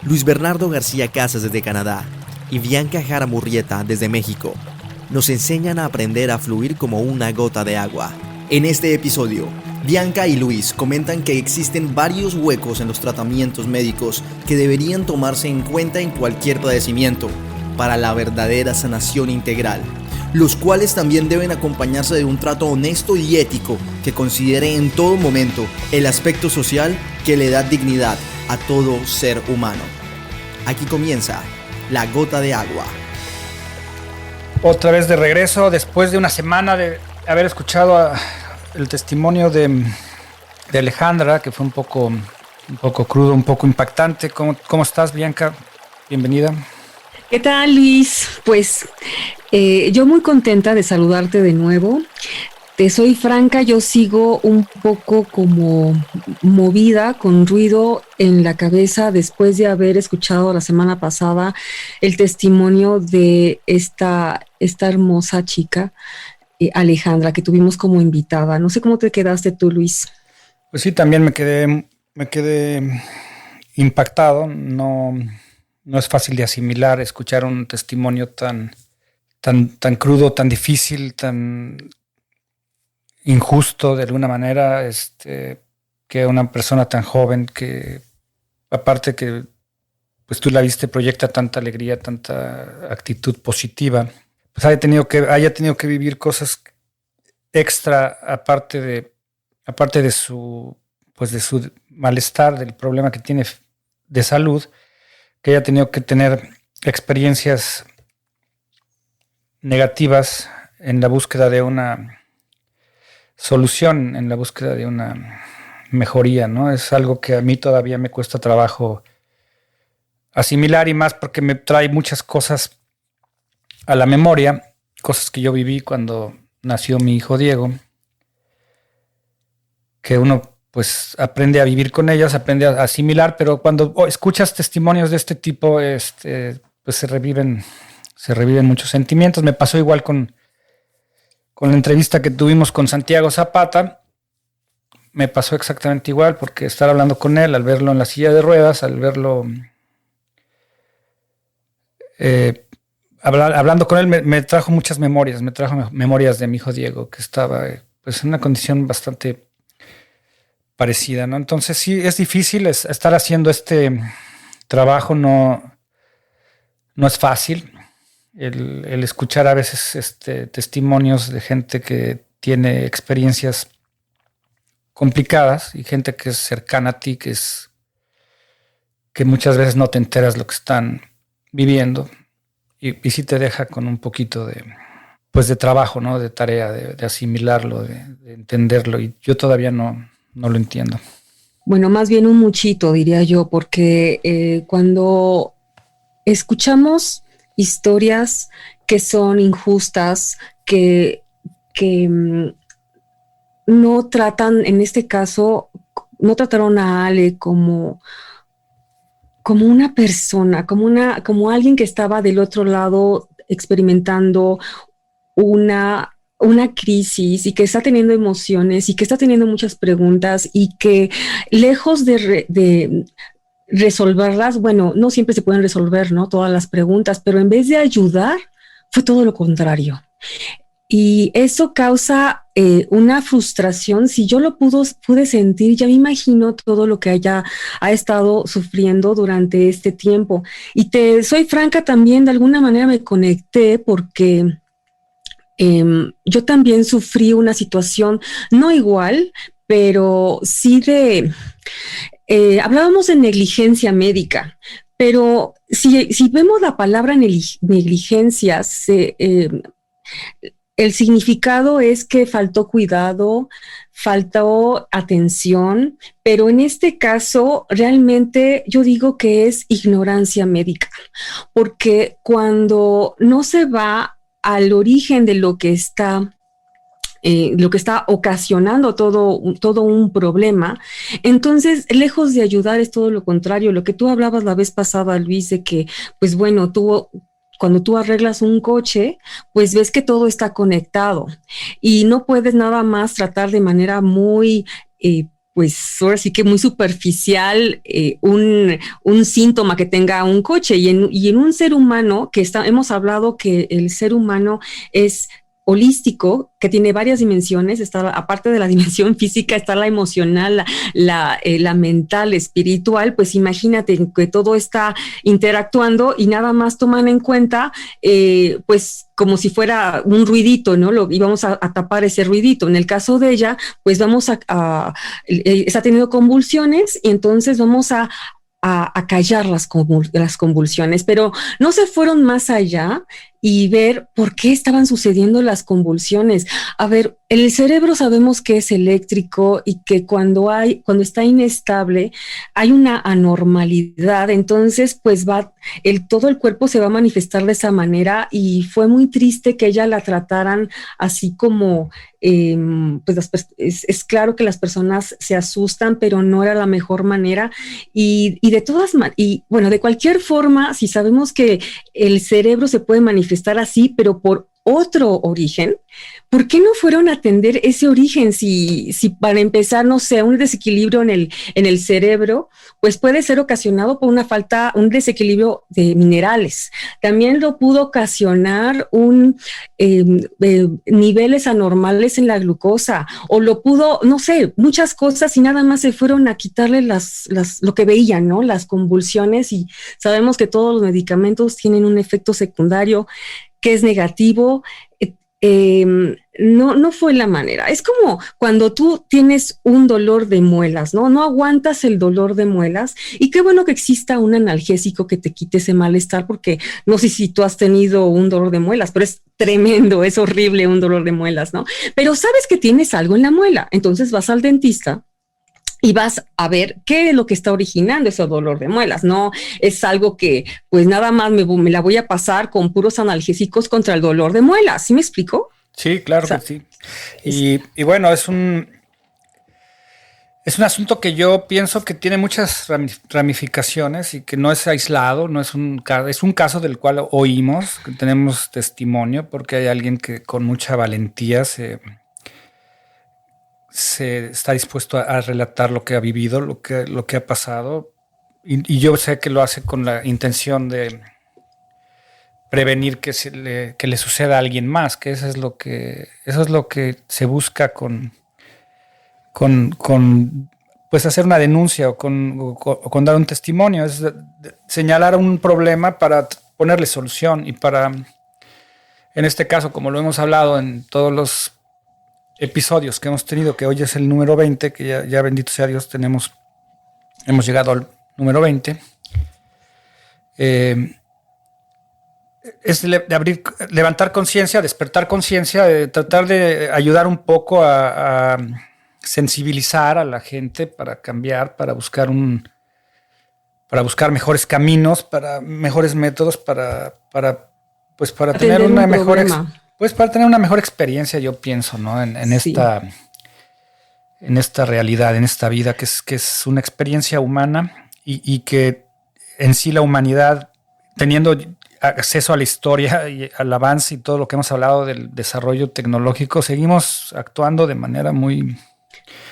Luis Bernardo García Casas desde Canadá y Bianca Jara Murrieta desde México nos enseñan a aprender a fluir como una gota de agua. En este episodio, Bianca y Luis comentan que existen varios huecos en los tratamientos médicos que deberían tomarse en cuenta en cualquier padecimiento para la verdadera sanación integral, los cuales también deben acompañarse de un trato honesto y ético que considere en todo momento el aspecto social que le da dignidad a todo ser humano. Aquí comienza La Gota de Agua. Otra vez de regreso, después de una semana de haber escuchado el testimonio de Alejandra, que fue un poco crudo, un poco impactante. ¿Cómo estás, Bianca? Bienvenida. ¿Qué tal, Luis? Pues yo muy contenta de saludarte de nuevo. Te soy franca, yo sigo un poco como movida, con ruido en la cabeza después de haber escuchado la semana pasada el testimonio de esta hermosa chica, Alejandra, que tuvimos como invitada. No sé cómo te quedaste tú, Luis. Pues sí, también me quedé impactado. No es fácil de asimilar escuchar un testimonio tan crudo, tan difícil, tan injusto de alguna manera, que una persona tan joven que, aparte que pues tú la viste, proyecta tanta alegría, tanta actitud positiva, pues haya tenido que vivir cosas extra aparte de su malestar, del problema que tiene de salud, que haya tenido que tener experiencias negativas en la búsqueda de una solución, en la búsqueda de una mejoría, ¿no? Es algo que a mí todavía me cuesta trabajo asimilar, y más porque me trae muchas cosas a la memoria, cosas que yo viví cuando nació mi hijo Diego, que uno pues aprende a vivir con ellas, aprende a asimilar, pero cuando escuchas testimonios de este tipo, pues se reviven muchos sentimientos. Me pasó igual con la entrevista que tuvimos con Santiago Zapata. Me pasó exactamente igual, porque estar hablando con él, al verlo en la silla de ruedas, al verlo hablando con él, me trajo muchas memorias. Me trajo memorias de mi hijo Diego, que estaba pues en una condición bastante parecida, ¿no? Entonces sí, es difícil estar haciendo este trabajo, no es fácil. El escuchar a veces testimonios de gente que tiene experiencias complicadas y gente que es cercana a ti, que muchas veces no te enteras lo que están viviendo, y sí te deja con un poquito de trabajo, ¿no? De tarea, de asimilarlo, de entenderlo, y yo todavía no lo entiendo. Bueno, más bien un muchito, diría yo, porque cuando escuchamos historias que son injustas, que no tratan, en este caso, no trataron a Ale como una persona, como alguien que estaba del otro lado experimentando una crisis, y que está teniendo emociones, y que está teniendo muchas preguntas, y que lejos de resolverlas, bueno, no siempre se pueden resolver, ¿no? Todas las preguntas, pero en vez de ayudar, fue todo lo contrario. Y eso causa una frustración. Si yo lo pude sentir, ya me imagino todo lo que ha estado sufriendo durante este tiempo. Y te soy franca, también de alguna manera me conecté, porque yo también sufrí una situación no igual, pero sí hablábamos de negligencia médica, pero si vemos la palabra negligencia, el significado es que faltó cuidado, faltó atención, pero en este caso realmente yo digo que es ignorancia médica, porque cuando no se va al origen de lo que está ocasionando todo un problema, entonces lejos de ayudar es todo lo contrario. Lo que tú hablabas la vez pasada, Luis, de que pues bueno, cuando tú arreglas un coche, pues ves que todo está conectado y no puedes nada más tratar de manera muy pues ahora sí que muy superficial un síntoma que tenga un coche y en un ser humano hemos hablado que el ser humano es holístico, que tiene varias dimensiones, aparte de la dimensión física, está la emocional, la mental, espiritual, pues imagínate que todo está interactuando y nada más toman en cuenta, pues como si fuera un ruidito, ¿no? Y vamos a tapar ese ruidito. En el caso de ella, pues está teniendo convulsiones y entonces vamos a callar las convulsiones, pero no se fueron más allá y ver por qué estaban sucediendo las convulsiones. A ver, el cerebro sabemos que es eléctrico y que cuando está inestable hay una anormalidad, entonces pues todo el cuerpo se va a manifestar de esa manera y fue muy triste que ella la trataran así como pues es claro que las personas se asustan, pero no era la mejor manera y de cualquier forma, si sabemos que el cerebro se puede manifestar así, pero por otro origen, ¿por qué no fueron a atender ese origen? Si para empezar, no sé, un desequilibrio en el cerebro, pues puede ser ocasionado por un desequilibrio de minerales. También lo pudo ocasionar niveles anormales en la glucosa, o lo pudo, no sé, muchas cosas y nada más se fueron a quitarle lo que veían, ¿no? Las convulsiones, y sabemos que todos los medicamentos tienen un efecto secundario que es negativo. No fue la manera. Es como cuando tú tienes un dolor de muelas, ¿no? No aguantas el dolor de muelas y qué bueno que exista un analgésico que te quite ese malestar, porque no sé si tú has tenido un dolor de muelas, pero es tremendo, es horrible un dolor de muelas, ¿no? Pero sabes que tienes algo en la muela, entonces vas al dentista y vas a ver qué es lo que está originando ese dolor de muelas. No es algo que pues nada más me la voy a pasar con puros analgésicos contra el dolor de muelas. ¿Sí me explico? Sí, claro, o sea, que sí. Y bueno, es un asunto que yo pienso que tiene muchas ramificaciones y que no es aislado, es un caso del cual oímos, que tenemos testimonio, porque hay alguien que con mucha valentía se está dispuesto a relatar lo que ha vivido, lo que ha pasado, y yo sé que lo hace con la intención de prevenir que le suceda a alguien más, que eso es lo que se busca con pues hacer una denuncia o con dar un testimonio, es señalar un problema para ponerle solución y para, en este caso, como lo hemos hablado en todos los episodios que hemos tenido, que hoy es el número 20, que ya bendito sea Dios, hemos llegado al número 20, es levantar conciencia, despertar conciencia, tratar de ayudar un poco a sensibilizar a la gente para cambiar, para buscar mejores caminos, para mejores métodos, para tener una mejor para tener una mejor experiencia, yo pienso, ¿no? En Sí. esta realidad, en esta vida, que es una experiencia humana y que en sí la humanidad, teniendo acceso a la historia y al avance y todo lo que hemos hablado del desarrollo tecnológico, seguimos actuando de manera muy...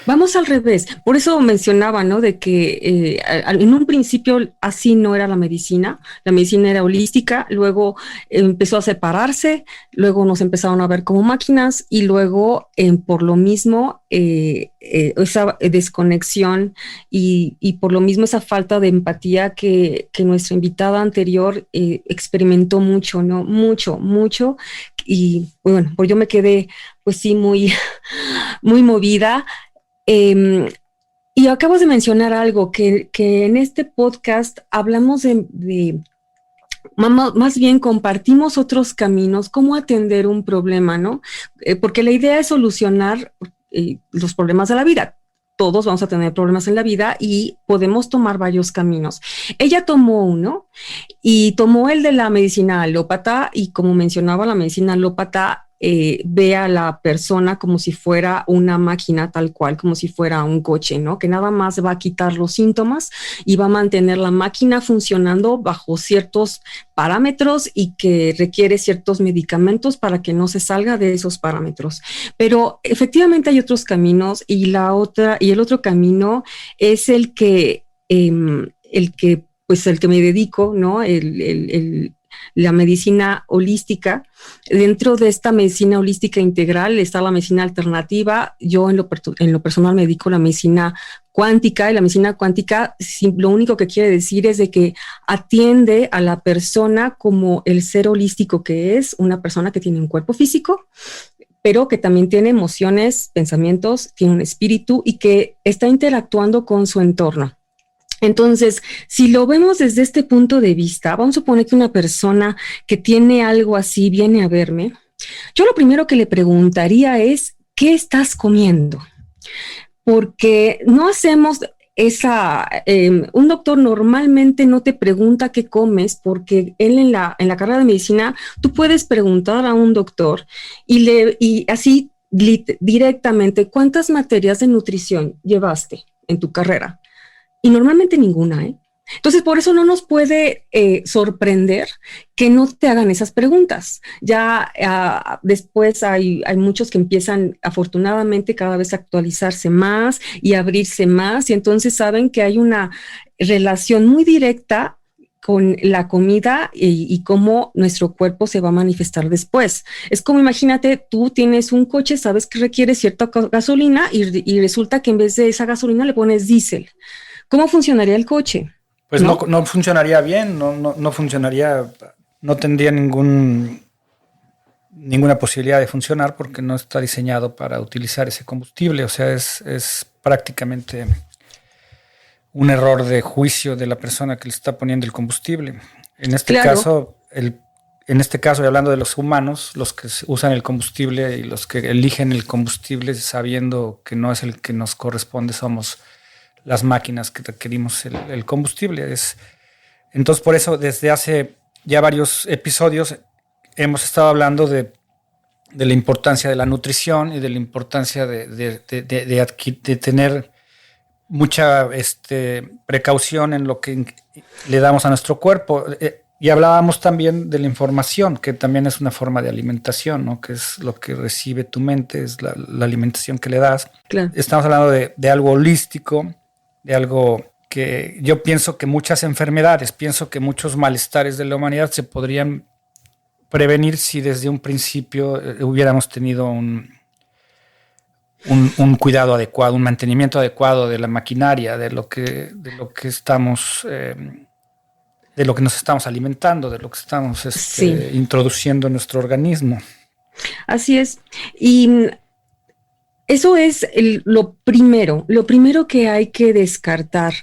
Vamos al revés. Por eso mencionaba, ¿no? De que en un principio así no era la medicina. La medicina era holística, luego empezó a separarse, luego nos empezaron a ver como máquinas y luego por lo mismo esa desconexión y por lo mismo esa falta de empatía que nuestra invitada anterior experimentó mucho, ¿no? Mucho. Y bueno, pues yo me quedé pues sí muy, muy movida. Y acabas de mencionar algo que en este podcast hablamos de más bien compartimos otros caminos, cómo atender un problema, ¿no? Porque la idea es solucionar los problemas de la vida. Todos vamos a tener problemas en la vida y podemos tomar varios caminos. Ella tomó uno y tomó el de la medicina alópata y como mencionaba, la medicina alópata ve a la persona como si fuera una máquina tal cual, como si fuera un coche, ¿no? Que nada más va a quitar los síntomas y va a mantener la máquina funcionando bajo ciertos parámetros y que requiere ciertos medicamentos para que no se salga de esos parámetros. Pero efectivamente hay otros caminos y el otro camino es el que me dedico, ¿no? La medicina holística. Dentro de esta medicina holística integral está la medicina alternativa. Yo en lo personal me dedico a la medicina cuántica, y la medicina cuántica lo único que quiere decir es de que atiende a la persona como el ser holístico que es, una persona que tiene un cuerpo físico, pero que también tiene emociones, pensamientos, tiene un espíritu y que está interactuando con su entorno. Entonces, si lo vemos desde este punto de vista, vamos a suponer que una persona que tiene algo así viene a verme. Yo lo primero que le preguntaría es, ¿qué estás comiendo? Porque no hacemos un doctor normalmente no te pregunta qué comes, porque él en la carrera de medicina, tú puedes preguntar a un doctor y así directamente, ¿cuántas materias de nutrición llevaste en tu carrera? Y normalmente ninguna, ¿eh? Entonces, por eso no nos puede sorprender que no te hagan esas preguntas. Ya después hay muchos que empiezan, afortunadamente, cada vez a actualizarse más y abrirse más, y entonces saben que hay una relación muy directa con la comida y cómo nuestro cuerpo se va a manifestar después. Es como, imagínate, tú tienes un coche, sabes que requiere cierta gasolina y resulta que en vez de esa gasolina le pones diésel. ¿Cómo funcionaría el coche? Pues no funcionaría bien, no funcionaría, no tendría ninguna posibilidad de funcionar porque no está diseñado para utilizar ese combustible. O sea, es prácticamente un error de juicio de la persona que le está poniendo el combustible. En este caso, y hablando de los humanos, los que usan el combustible y los que eligen el combustible sabiendo que no es el que nos corresponde, somos las máquinas que requerimos el combustible. Entonces, por eso, desde hace ya varios episodios hemos estado hablando de la importancia de la nutrición y de la importancia de tener mucha precaución en lo que le damos a nuestro cuerpo. Y hablábamos también de la información, que también es una forma de alimentación, ¿no? Que es lo que recibe tu mente, es la alimentación que le das. Claro. Estamos hablando de algo holístico, de algo que yo pienso que muchas enfermedades, pienso que muchos malestares de la humanidad se podrían prevenir si desde un principio hubiéramos tenido un cuidado adecuado, un mantenimiento adecuado de la maquinaria, de lo que estamos, de lo que nos estamos alimentando, de lo que estamos introduciendo en nuestro organismo. Así es. Y eso es lo primero que hay que descartar.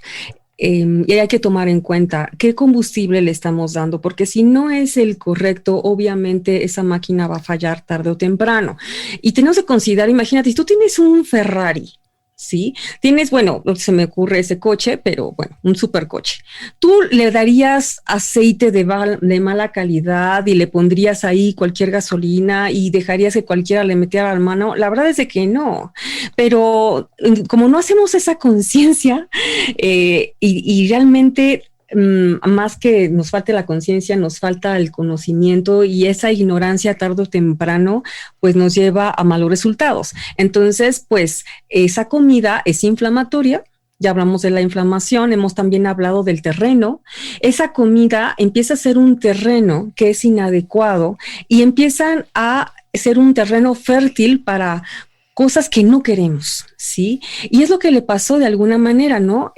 Y hay que tomar en cuenta qué combustible le estamos dando, porque si no es el correcto, obviamente esa máquina va a fallar tarde o temprano. Y tenemos que considerar, imagínate, si tú tienes un Ferrari, ¿sí? Tienes, bueno, se me ocurre ese coche, pero bueno, un supercoche. Tú le darías aceite de mala calidad y le pondrías ahí cualquier gasolina y dejarías que cualquiera le metiera la mano. La verdad es de que no, pero como no hacemos esa conciencia y realmente más que nos falte la conciencia, nos falta el conocimiento, y esa ignorancia tarde o temprano pues nos lleva a malos resultados. Entonces, pues esa comida es inflamatoria. Ya hablamos de la inflamación, hemos también hablado del terreno. Esa comida empieza a ser un terreno que es inadecuado y empiezan a ser un terreno fértil para cosas que no queremos, ¿sí? Y es lo que le pasó de alguna manera, ¿no?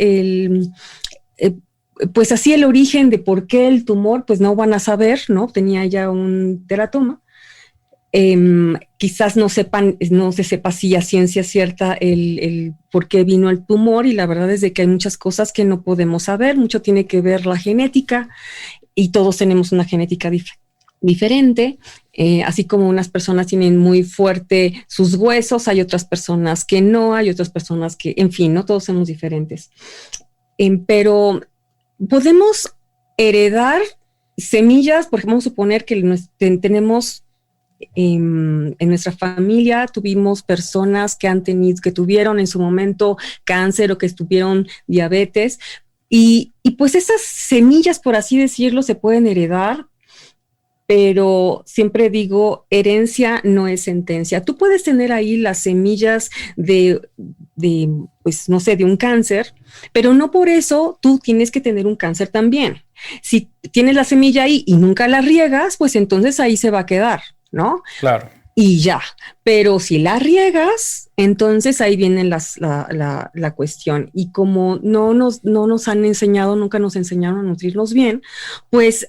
Pues así el origen de por qué el tumor, pues no van a saber, ¿no? Tenía ya un teratoma. Quizás no se sepa si a ciencia cierta el por qué vino el tumor, y la verdad es de que hay muchas cosas que no podemos saber. Mucho tiene que ver la genética, y todos tenemos una genética diferente. Así como unas personas tienen muy fuerte sus huesos, hay otras personas que no, hay otras personas que, en fin, no todos somos diferentes. Pero podemos heredar semillas, porque vamos a suponer que tenemos en nuestra familia tuvimos personas que tuvieron en su momento cáncer o que tuvieron diabetes, y pues esas semillas, por así decirlo, se pueden heredar, pero siempre digo, herencia no es sentencia. Tú puedes tener ahí las semillas pues no sé, de un cáncer, pero no por eso tú tienes que tener un cáncer también. Si tienes la semilla ahí y nunca la riegas, pues entonces ahí se va a quedar, ¿no? Claro. Y ya. Pero si la riegas, entonces ahí viene la cuestión. Y como no nos han enseñado, nunca nos enseñaron a nutrirnos bien, pues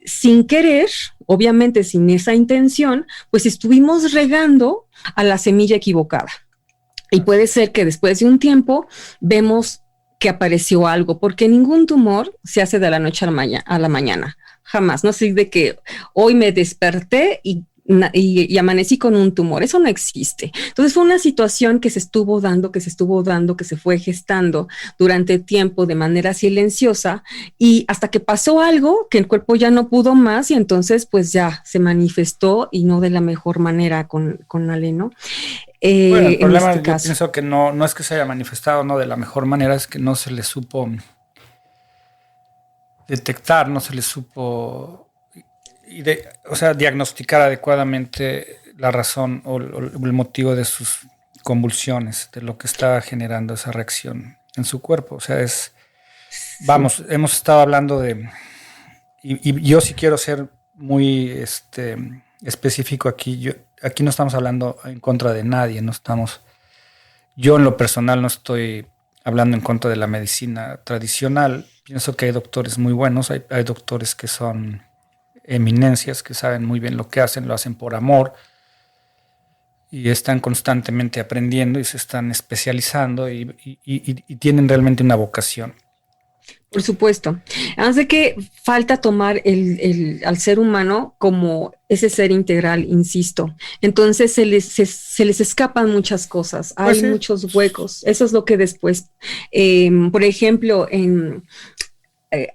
sin querer, obviamente sin esa intención, pues estuvimos regando a la semilla equivocada. Y puede ser que después de un tiempo vemos que apareció algo, porque ningún tumor se hace de la noche a la mañana. Jamás. No es de que hoy me desperté y amanecí con un tumor. Eso no existe. Entonces fue una situación que se estuvo dando, que se fue gestando durante tiempo de manera silenciosa, y hasta que pasó algo que el cuerpo ya no pudo más, y entonces pues ya se manifestó, y no de la mejor manera con Ale, ¿no? Bueno, el problema, yo pienso que no es que se haya manifestado no de la mejor manera, es que no se le supo detectar, no se le supo diagnosticar adecuadamente la razón o el motivo de sus convulsiones, de lo que está generando esa reacción en su cuerpo. O sea, vamos, hemos estado hablando de, y yo sí quiero ser muy específico aquí. Aquí no estamos hablando en contra de nadie, yo en lo personal no estoy hablando en contra de la medicina tradicional. Pienso que hay doctores muy buenos, hay doctores que son eminencias, que saben muy bien lo que hacen, lo hacen por amor y están constantemente aprendiendo y se están especializando y tienen realmente una vocación. Por supuesto. Además de que falta tomar al ser humano como ese ser integral, insisto. Entonces se les escapan muchas cosas, hay sí, muchos huecos. Eso es lo que después, por ejemplo,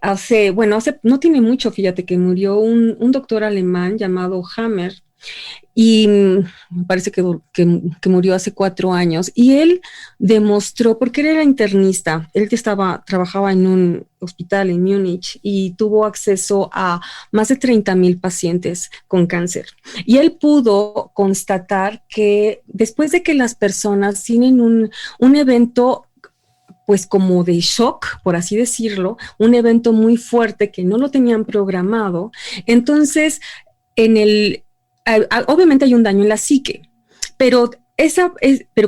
hace, no tiene mucho, fíjate, que murió un doctor alemán llamado Hammer, y me parece que murió hace 4 años, y él demostró, porque él era internista, él trabajaba en un hospital en Múnich y tuvo acceso a más de 30,000 pacientes con cáncer, y él pudo constatar que después de que las personas tienen un evento, pues como de shock, por así decirlo, un evento muy fuerte que no lo tenían programado, entonces obviamente hay un daño en la psique, pero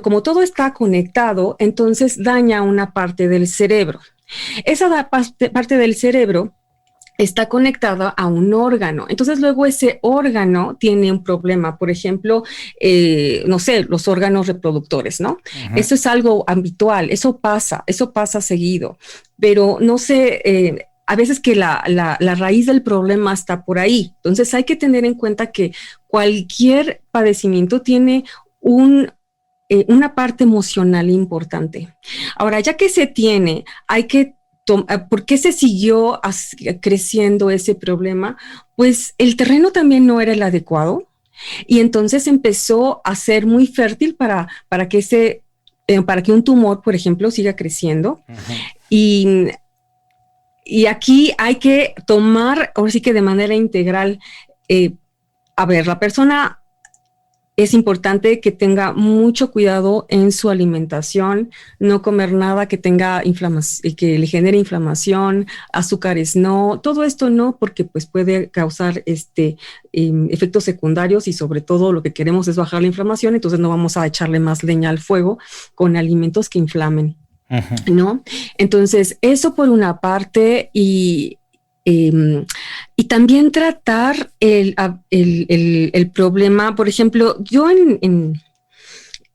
como todo está conectado, entonces daña una parte del cerebro. Esa parte del cerebro está conectada a un órgano. Entonces luego ese órgano tiene un problema, por ejemplo, no sé, los órganos reproductores, ¿no? Uh-huh. Eso es algo habitual, eso pasa seguido, pero no sé, a veces que la raíz del problema está por ahí. Entonces hay que tener en cuenta que cualquier padecimiento tiene una parte emocional importante. Ahora, ya que se tiene, hay que ¿por qué se siguió creciendo ese problema? Pues el terreno también no era el adecuado, y entonces empezó a ser muy fértil para que un tumor, por ejemplo, siga creciendo. Uh-huh. Y aquí hay que tomar, ahora sí que de manera integral, a ver, la persona es importante que tenga mucho cuidado en su alimentación, no comer nada que tenga inflamación, que le genere inflamación, azúcares no, todo esto no, porque pues puede causar efectos secundarios, y sobre todo lo que queremos es bajar la inflamación, entonces no vamos a echarle más leña al fuego con alimentos que inflamen, uh-huh, ¿no? Entonces, eso por una parte, y también tratar el problema. Por ejemplo, yo en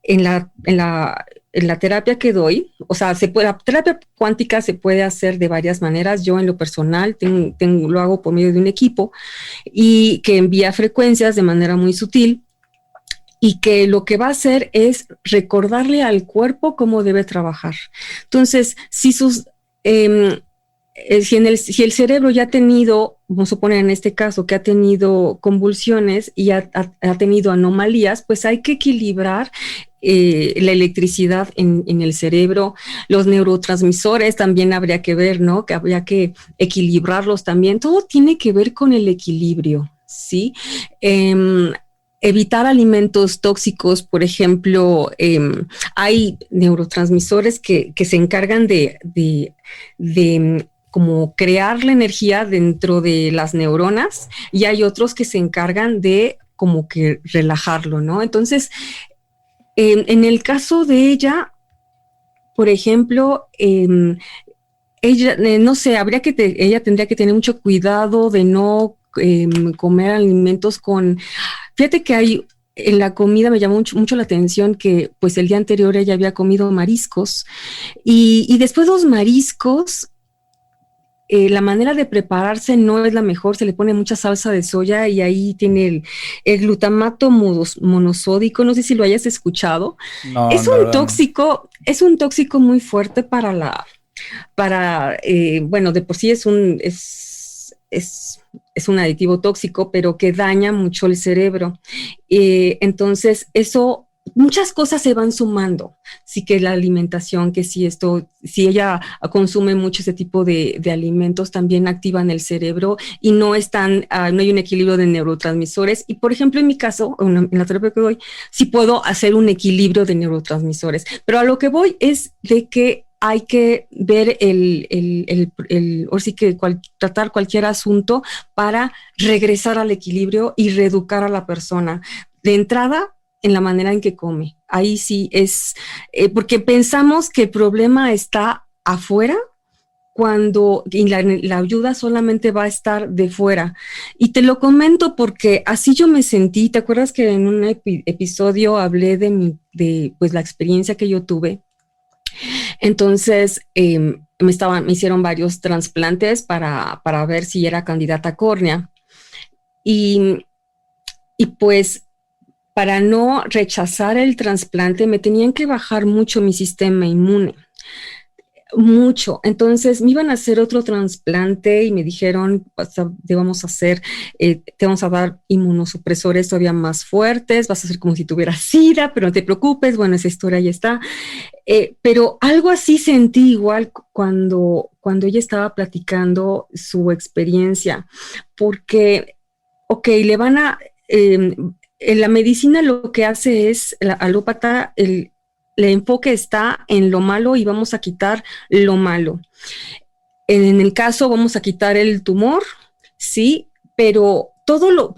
la terapia que doy, o sea, la terapia cuántica se puede hacer de varias maneras. Yo en lo personal lo hago por medio de un equipo y que envía frecuencias de manera muy sutil, y que lo que va a hacer es recordarle al cuerpo cómo debe trabajar. Entonces, si si el cerebro ya ha tenido, vamos a suponer en este caso, que ha tenido convulsiones y ha tenido anomalías, pues hay que equilibrar la electricidad en el cerebro. Los neurotransmisores también habría que ver, ¿no? Que habría que equilibrarlos también. Todo tiene que ver con el equilibrio, ¿sí? Evitar alimentos tóxicos, por ejemplo, hay neurotransmisores que se encargan de como crear la energía dentro de las neuronas, y hay otros que se encargan de como que relajarlo, ¿no? Entonces, en el caso de ella, por ejemplo, ella, no sé, ella tendría que tener mucho cuidado de no comer alimentos con... Fíjate que hay... En la comida me llamó mucho la atención que pues el día anterior ella había comido mariscos y después los mariscos, la manera de prepararse no es la mejor, se le pone mucha salsa de soya y ahí tiene el glutamato monosódico, no sé si lo hayas escuchado. No, Es un tóxico, es un tóxico muy fuerte bueno, de por sí es un aditivo tóxico, pero que daña mucho el cerebro. Entonces, muchas cosas se van sumando. Sí, que la alimentación, que si ella consume mucho ese tipo de alimentos, también activan el cerebro y no hay un equilibrio de neurotransmisores. Y por ejemplo, en mi caso, en la terapia que doy, sí puedo hacer un equilibrio de neurotransmisores. Pero a lo que voy es de que hay que ver o sí que tratar cualquier asunto para regresar al equilibrio y reeducar a la persona. De entrada, en la manera en que come. Ahí sí es, porque pensamos que el problema está afuera y la ayuda solamente va a estar de fuera. Y te lo comento porque así yo me sentí. ¿Te acuerdas que en un episodio hablé de pues la experiencia que yo tuve? Entonces, me hicieron varios trasplantes para ver si era candidata a córnea. Y pues, para no rechazar el trasplante, me tenían que bajar mucho mi sistema inmune. Mucho. Entonces me iban a hacer otro trasplante y me dijeron, te vamos a dar inmunosupresores todavía más fuertes, vas a hacer como si tuvieras SIDA, pero no te preocupes, bueno, esa historia ya está. Pero algo así sentí igual cuando ella estaba platicando su experiencia, porque, le van a... en la medicina lo que hace es, la alópata, el enfoque está en lo malo y vamos a quitar lo malo. En el caso vamos a quitar el tumor, sí, pero todo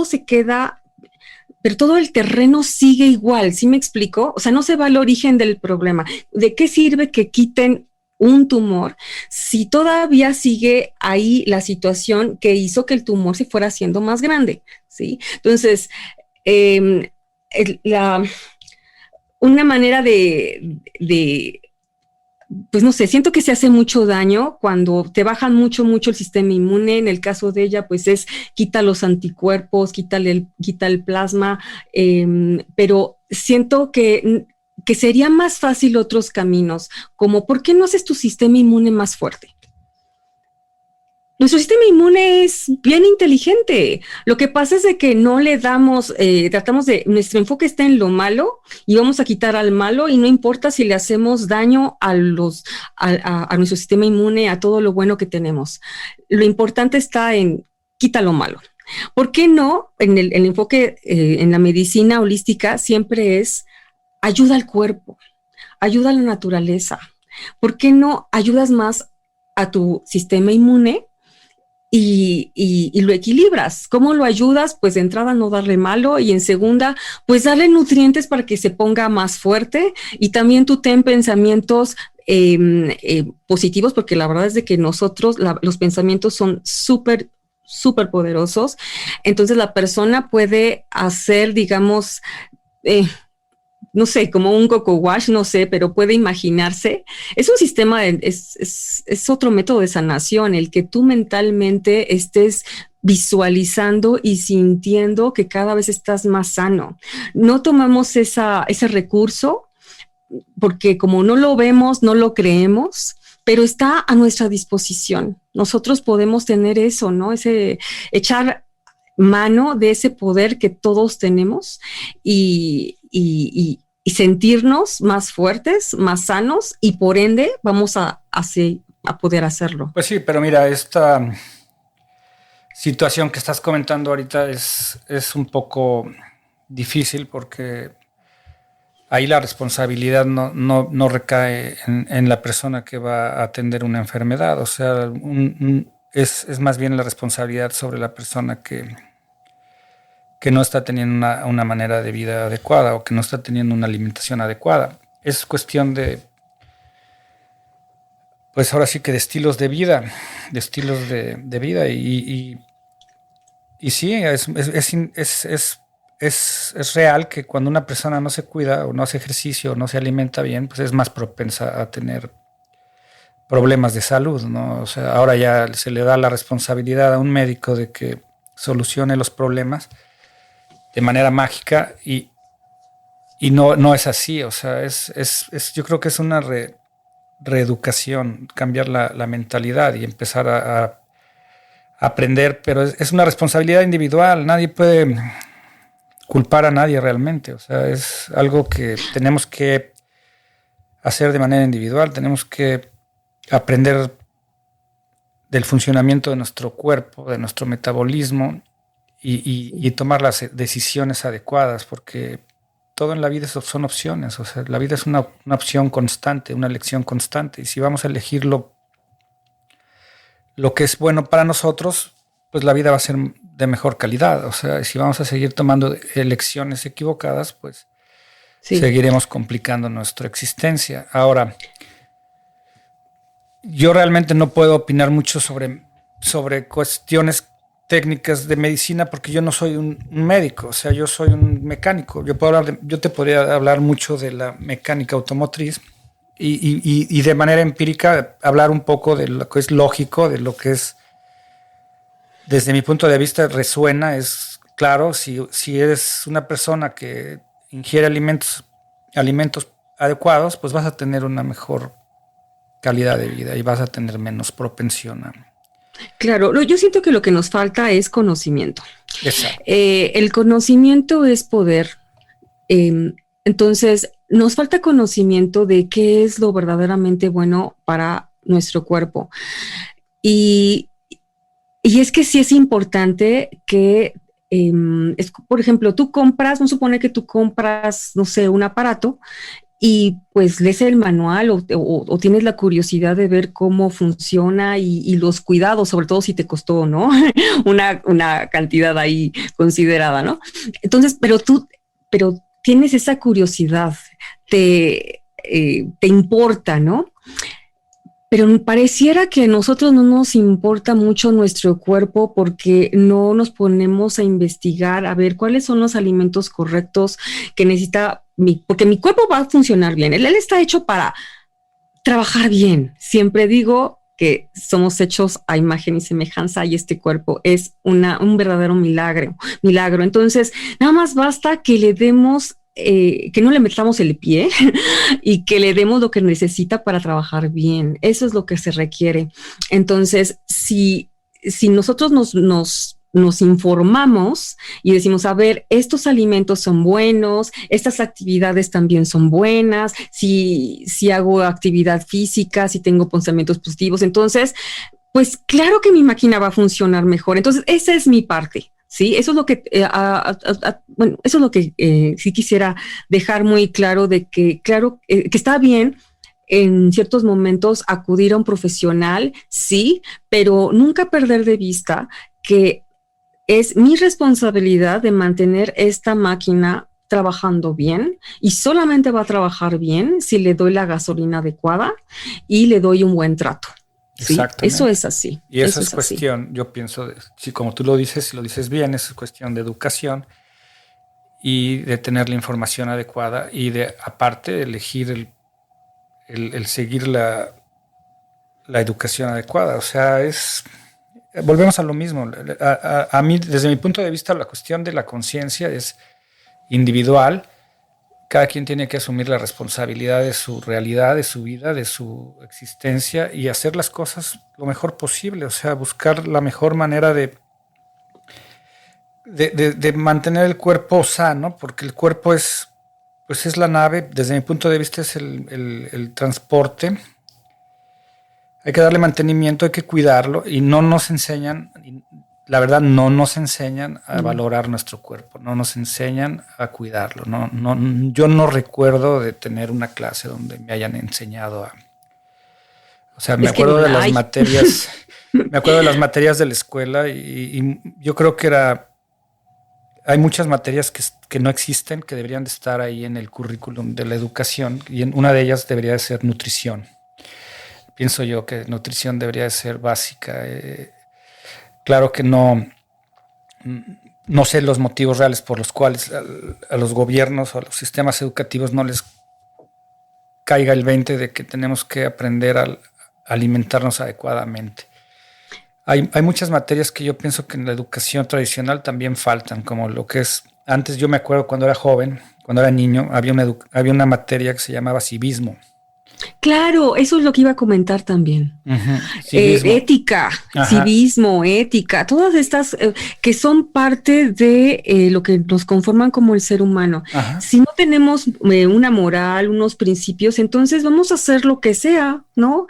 se queda, pero todo el terreno sigue igual, ¿sí me explico? O sea, no se va al origen del problema. ¿De qué sirve que quiten un tumor si todavía sigue ahí la situación que hizo que el tumor se fuera haciendo más grande? ¿Sí? Entonces, una manera pues no sé, siento que se hace mucho daño cuando te bajan mucho el sistema inmune. En el caso de ella, pues quita los anticuerpos, quita el plasma, pero siento que sería más fácil otros caminos, como ¿por qué no haces tu sistema inmune más fuerte? Nuestro sistema inmune es bien inteligente. Lo que pasa es de que no le damos, nuestro enfoque está en lo malo y vamos a quitar al malo y no importa si le hacemos daño a nuestro sistema inmune, a todo lo bueno que tenemos. Lo importante está en quita lo malo. ¿Por qué no? En el enfoque en la medicina holística siempre es ayuda al cuerpo, ayuda a la naturaleza. ¿Por qué no ayudas más a tu sistema inmune? Y lo equilibras. ¿Cómo lo ayudas? Pues de entrada no darle malo y en segunda, pues darle nutrientes para que se ponga más fuerte y también tú ten pensamientos positivos, porque la verdad es de que nosotros, los pensamientos son súper poderosos. Entonces la persona puede hacer, digamos, no sé, como un coco wash, no sé, pero puede imaginarse. Es un sistema, es otro método de sanación, el que tú mentalmente estés visualizando y sintiendo que cada vez estás más sano. No tomamos ese recurso porque como no lo vemos, no lo creemos. pero está a nuestra disposición. Nosotros podemos tener eso, ¿no? Echar mano de ese poder que todos tenemos y sentirnos más fuertes, más sanos, y por ende vamos a poder hacerlo. Pues sí, pero mira, esta situación que estás comentando ahorita es un poco difícil porque ahí la responsabilidad no recae en la persona que va a atender una enfermedad. O sea, es más bien la responsabilidad sobre la persona que no está teniendo una manera de vida adecuada o que no está teniendo una alimentación adecuada. Es cuestión de, pues ahora sí que de estilos de vida, y sí, es real que cuando una persona no se cuida o no hace ejercicio o no se alimenta bien, pues es más propensa a tener problemas de salud, ¿no? O sea, ahora ya se le da la responsabilidad a un médico de que solucione los problemas de manera mágica y no es así. O sea, yo creo que es una reeducación, cambiar la mentalidad y empezar a aprender, pero es una responsabilidad individual. Nadie puede culpar a nadie realmente. O sea, es algo que tenemos que hacer de manera individual. Tenemos que aprender del funcionamiento de nuestro cuerpo, de nuestro metabolismo y tomar las decisiones adecuadas, porque todo en la vida son opciones. O sea, la vida es una opción constante, una elección constante, y si vamos a elegir lo que es bueno para nosotros, pues la vida va a ser de mejor calidad. O sea, si vamos a seguir tomando elecciones equivocadas, pues sí, seguiremos complicando nuestra existencia. Ahora, yo realmente no puedo opinar mucho sobre cuestiones técnicas de medicina porque yo no soy un médico. O sea, yo soy un mecánico. Yo te podría hablar mucho de la mecánica automotriz y de manera empírica hablar un poco de lo que es lógico, de lo que es, desde mi punto de vista, resuena, es claro. Si eres una persona que ingiere alimentos adecuados, pues vas a tener una mejor calidad de vida y vas a tener menos propensión a... Claro, yo siento que lo que nos falta es conocimiento. Exacto. El conocimiento es poder. Entonces, nos falta conocimiento de qué es lo verdaderamente bueno para nuestro cuerpo. Y es que sí es importante que, por ejemplo, vamos a suponer que tú compras, no sé, un aparato, y pues lees el manual o tienes la curiosidad de ver cómo funciona y los cuidados, sobre todo si te costó, ¿no? una cantidad ahí considerada, ¿no? Entonces, pero tienes esa curiosidad, te importa, ¿no? Pero pareciera que a nosotros no nos importa mucho nuestro cuerpo porque no nos ponemos a investigar, a ver cuáles son los alimentos correctos que necesita porque mi cuerpo va a funcionar bien. Él está hecho para trabajar bien. Siempre digo que somos hechos a imagen y semejanza y este cuerpo es un verdadero milagro. Entonces, nada más basta que le demos que no le metamos el pie y que le demos lo que necesita para trabajar bien. Eso es lo que se requiere. Entonces, si nosotros nos informamos y decimos, a ver, estos alimentos son buenos, estas actividades también son buenas, si hago actividad física, si tengo pensamientos positivos, entonces, pues claro que mi máquina va a funcionar mejor. Entonces, esa es mi parte. Sí, eso es lo que, eso es lo que sí quisiera dejar muy claro, de que, claro, que está bien en ciertos momentos acudir a un profesional, sí, pero nunca perder de vista que es mi responsabilidad de mantener esta máquina trabajando bien, y solamente va a trabajar bien si le doy la gasolina adecuada y le doy un buen trato. ¿Sí? Eso es así. Y eso es cuestión, así. Yo pienso, si como tú lo dices bien, es cuestión de educación y de tener la información adecuada y de, aparte, elegir el seguir la educación adecuada. O sea, volvemos a lo mismo. A mí, desde mi punto de vista, la cuestión de la conciencia es individual, cada quien tiene que asumir la responsabilidad de su realidad, de su vida, de su existencia y hacer las cosas lo mejor posible, o sea, buscar la mejor manera de mantener el cuerpo sano, porque el cuerpo es la nave, desde mi punto de vista es el transporte. Hay que darle mantenimiento, hay que cuidarlo y no nos enseñan, la verdad no nos enseñan a valorar nuestro cuerpo, no nos enseñan a cuidarlo. Yo no recuerdo de tener una clase donde me hayan enseñado a... O sea, me acuerdo de las materias, me acuerdo de las materias de la escuela y yo creo que hay muchas materias que no existen, que deberían de estar ahí en el currículum de la educación y una de ellas debería de ser nutrición. Pienso yo que nutrición debería de ser básica. Claro que no sé los motivos reales por los cuales a los gobiernos o a los sistemas educativos no les caiga el 20 de que tenemos que aprender a alimentarnos adecuadamente. Hay muchas materias que yo pienso que en la educación tradicional también faltan, como lo que es, antes yo me acuerdo cuando era joven, cuando era niño, había una materia que se llamaba civismo. Claro, eso es lo que iba a comentar también. Ética, civismo, ética, todas estas que son parte de lo que nos conforman como el ser humano. Ajá. Si no tenemos una moral, unos principios, entonces vamos a hacer lo que sea, ¿no?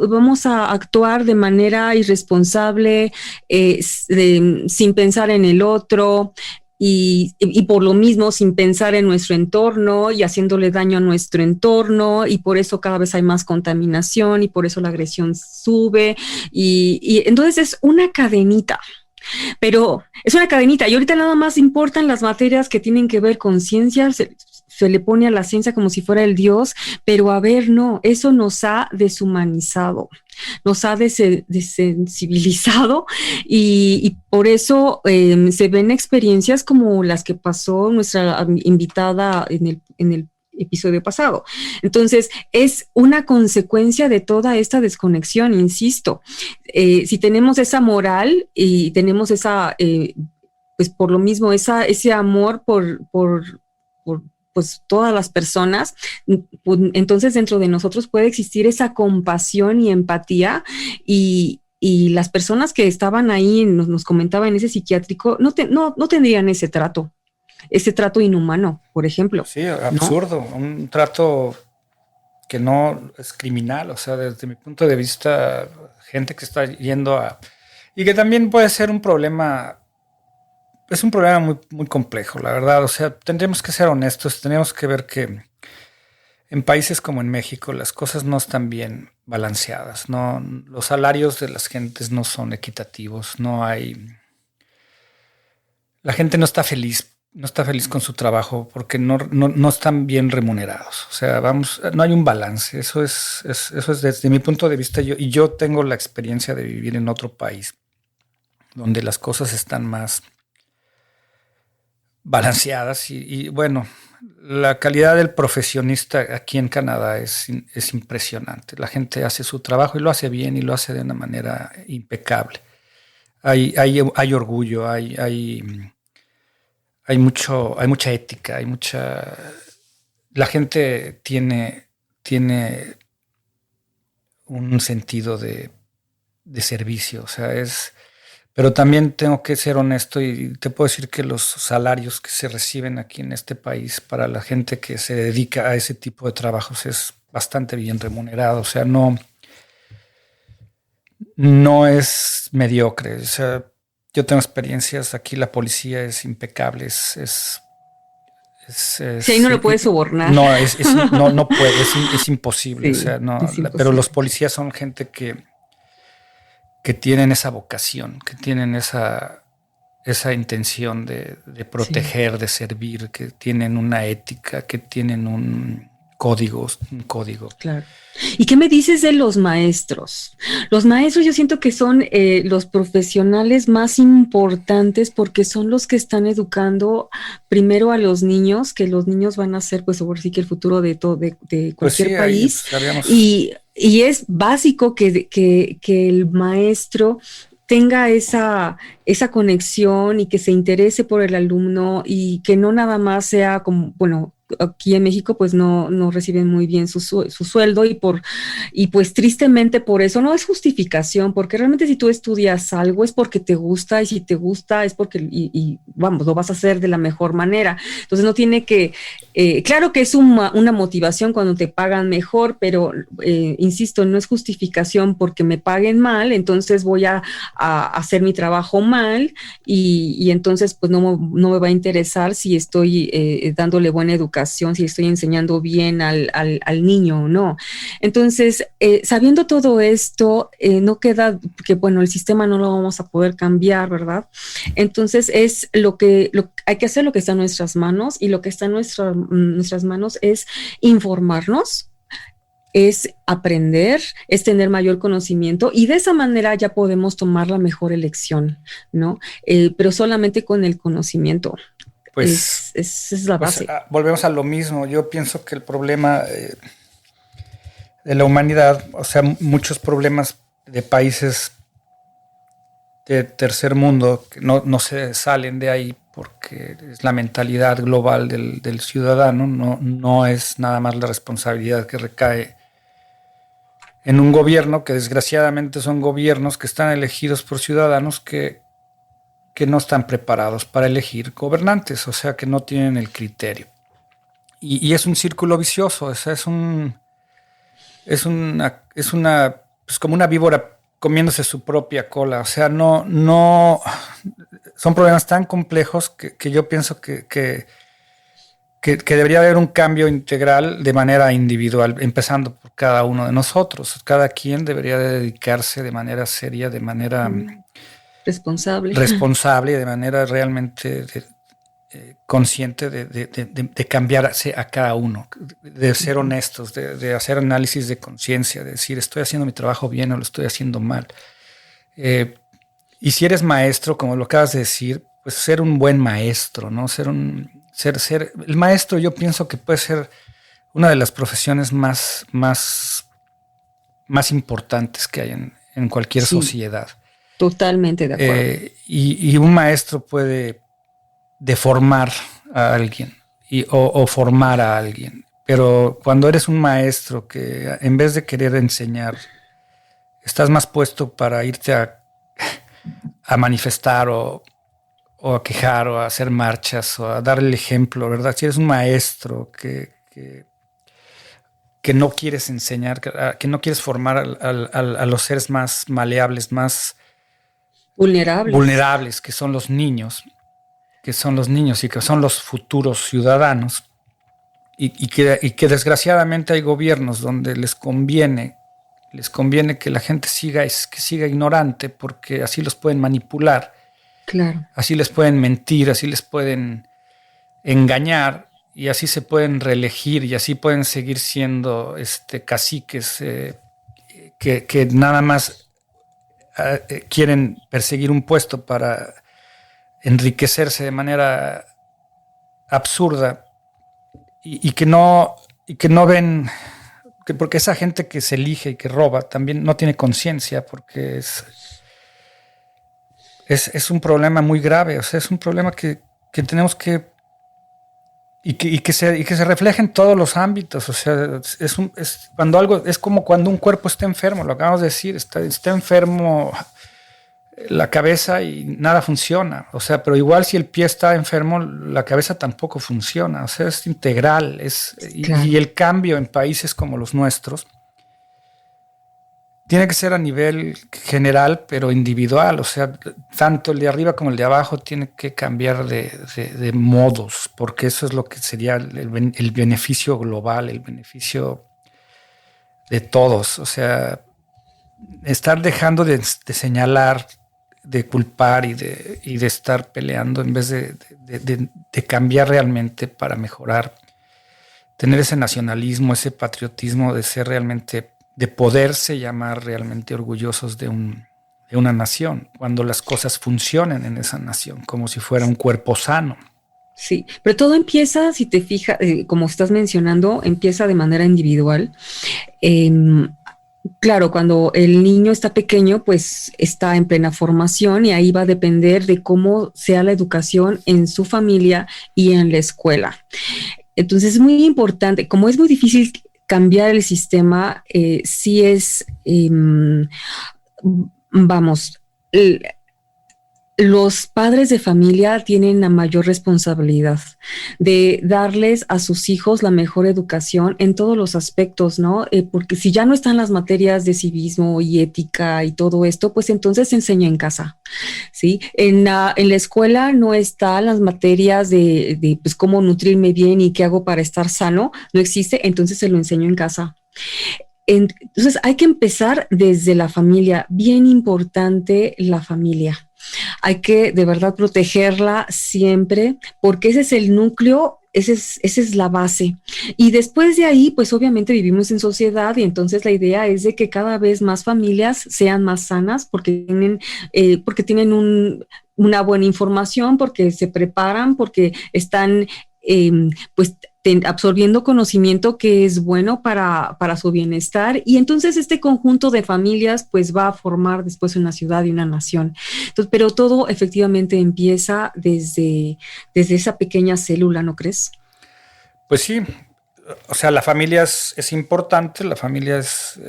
Vamos a actuar de manera irresponsable, sin pensar en el otro. Y por lo mismo sin pensar en nuestro entorno y haciéndole daño a nuestro entorno, y por eso cada vez hay más contaminación y por eso la agresión sube y entonces es una cadenita. Pero es una cadenita y ahorita nada más importan las materias que tienen que ver con ciencia, se le pone a la ciencia como si fuera el Dios, pero a ver, no, eso nos ha deshumanizado, nos ha desensibilizado y por eso se ven experiencias como las que pasó nuestra invitada en el episodio pasado. Entonces, es una consecuencia de toda esta desconexión, insisto. Si tenemos esa moral y tenemos esa, pues por lo mismo, ese amor por pues todas las personas, entonces dentro de nosotros puede existir esa compasión y empatía y las personas que estaban ahí, nos comentaban en ese psiquiátrico, no tendrían ese trato inhumano, por ejemplo. Sí, absurdo, ¿no? Un trato que no es criminal, o sea, desde mi punto de vista, gente que está yendo a... Y que también puede ser un problema... Es un problema muy, muy complejo, la verdad. O sea, tendríamos que ser honestos, tendríamos que ver que en países como en México las cosas no están bien balanceadas, ¿no? Los salarios de las gentes no son equitativos, no hay... La gente no está feliz con su trabajo porque no están bien remunerados. O sea, no hay un balance. Eso es desde mi punto de vista. Yo tengo la experiencia de vivir en otro país donde las cosas están más balanceadas y bueno, la calidad del profesionista aquí en Canadá es impresionante. La gente hace su trabajo y lo hace bien y lo hace de una manera impecable. Hay orgullo, hay mucha ética, la gente tiene un sentido de servicio, o sea, pero también tengo que ser honesto y te puedo decir que los salarios que se reciben aquí en este país para la gente que se dedica a ese tipo de trabajos es bastante bien remunerado, o sea, no es mediocre, o sea, yo tengo experiencias, aquí la policía es impecable, si ahí no lo puedes sobornar. No, no puede, es imposible, sí, o sea, no, imposible. Pero los policías son gente que tienen esa vocación, que tienen esa intención de proteger, sí, de servir, que tienen una ética, que tienen un código. Claro. ¿Y qué me dices de los maestros? Los maestros yo siento que son los profesionales más importantes porque son los que están educando primero a los niños, que los niños van a ser, pues, ahora sí que el futuro de cualquier pues sí, país. Y es básico que el maestro tenga esa conexión y que se interese por el alumno y que no nada más sea como, bueno, aquí en México pues no reciben muy bien su sueldo y pues tristemente por eso no es justificación, porque realmente si tú estudias algo es porque te gusta y si te gusta es porque, y vamos, lo vas a hacer de la mejor manera. Entonces no tiene que, claro que es una motivación cuando te pagan mejor, pero insisto, no es justificación porque me paguen mal, entonces voy a hacer mi trabajo mal y entonces pues no me va a interesar si estoy dándole buena educación, si estoy enseñando bien al niño o no. Entonces, sabiendo todo esto, no queda, porque bueno, el sistema no lo vamos a poder cambiar, ¿verdad? Entonces, hay que hacer lo que está en nuestras manos y lo que está en nuestras manos es informarnos, es aprender, es tener mayor conocimiento y de esa manera ya podemos tomar la mejor elección, ¿no? Pero solamente con el conocimiento. Pues esa es la base. Volvemos a lo mismo. Yo pienso que el problema de la humanidad, o sea, muchos problemas de países de tercer mundo que no se salen de ahí porque es la mentalidad global del ciudadano, no es nada más la responsabilidad que recae en un gobierno, que desgraciadamente son gobiernos que están elegidos por ciudadanos que no están preparados para elegir gobernantes, o sea, que no tienen el criterio. Y es un círculo vicioso, o sea, es como una víbora comiéndose su propia cola, o sea, no son problemas tan complejos que yo pienso que debería haber un cambio integral de manera individual, empezando por cada uno de nosotros. Cada quien debería dedicarse de manera seria, de manera responsable, de manera realmente consciente de cambiarse a cada uno, de ser honestos, de hacer análisis de conciencia, de decir, ¿estoy haciendo mi trabajo bien o lo estoy haciendo mal? Y si eres maestro, como lo acabas de decir, pues ser un buen maestro, ¿no? El maestro, yo pienso que puede ser una de las profesiones más importantes que hay en cualquier sociedad. Totalmente de acuerdo. Y un maestro puede deformar a alguien o formar a alguien. Pero cuando eres un maestro que en vez de querer enseñar, estás más puesto para irte a manifestar o a quejar o a hacer marchas o a dar el ejemplo, ¿verdad? Si eres un maestro que no quieres enseñar, que no quieres formar a los seres más maleables, más vulnerables, que son los niños y que son los futuros ciudadanos, y que desgraciadamente hay gobiernos donde les conviene que la gente siga ignorante, porque así los pueden manipular, claro, así les pueden mentir, así les pueden engañar, y así se pueden reelegir y así pueden seguir siendo caciques que nada más quieren perseguir un puesto para enriquecerse de manera absurda y que no ven, porque esa gente que se elige y que roba también no tiene conciencia, porque es un problema muy grave, o sea, es un problema que tenemos que se refleja en todos los ámbitos, o sea, cuando algo, es como cuando un cuerpo está enfermo, lo acabamos de decir, está enfermo la cabeza y nada funciona, o sea, pero igual si el pie está enfermo, la cabeza tampoco funciona, o sea, es integral, claro. Y el cambio en países como los nuestros tiene que ser a nivel general, pero individual, o sea, tanto el de arriba como el de abajo tiene que cambiar de modos, porque eso es lo que sería el beneficio global, el beneficio de todos, o sea, estar dejando de señalar, de culpar y de estar peleando en vez de cambiar realmente para mejorar, tener ese nacionalismo, ese patriotismo de ser realmente, de poderse llamar realmente orgullosos de una nación, cuando las cosas funcionen en esa nación, como si fuera un cuerpo sano. Sí, pero todo empieza, si te fijas, como estás mencionando, empieza de manera individual. Claro, cuando el niño está pequeño, pues está en plena formación y ahí va a depender de cómo sea la educación en su familia y en la escuela. Entonces es muy importante, como es muy difícil cambiar el sistema, sí es, vamos, los padres de familia tienen la mayor responsabilidad de darles a sus hijos la mejor educación en todos los aspectos, ¿no? Porque si ya no están las materias de civismo y ética y todo esto, pues entonces se enseña en casa, ¿sí? En la escuela no están las materias de pues cómo nutrirme bien y qué hago para estar sano, no existe, entonces se lo enseño en casa. Entonces hay que empezar desde la familia, bien importante la familia. Hay que de verdad protegerla siempre porque ese es el núcleo, esa es la base. Y después de ahí, pues obviamente vivimos en sociedad y entonces la idea es de que cada vez más familias sean más sanas porque tienen una buena información, porque se preparan, porque están pues absorbiendo conocimiento que es bueno para su bienestar y entonces este conjunto de familias pues va a formar después una ciudad y una nación. Entonces, pero todo efectivamente empieza desde esa pequeña célula, ¿no crees? Pues sí, o sea, la familia es importante, la familia es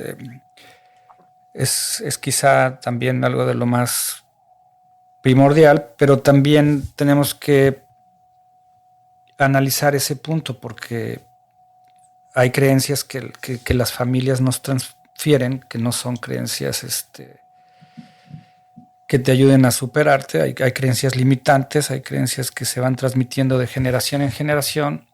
quizá también algo de lo más primordial, pero también tenemos que analizar ese punto porque hay creencias que las familias nos transfieren, que no son creencias que te ayuden a superarte. Hay creencias limitantes, hay creencias que se van transmitiendo de generación en generación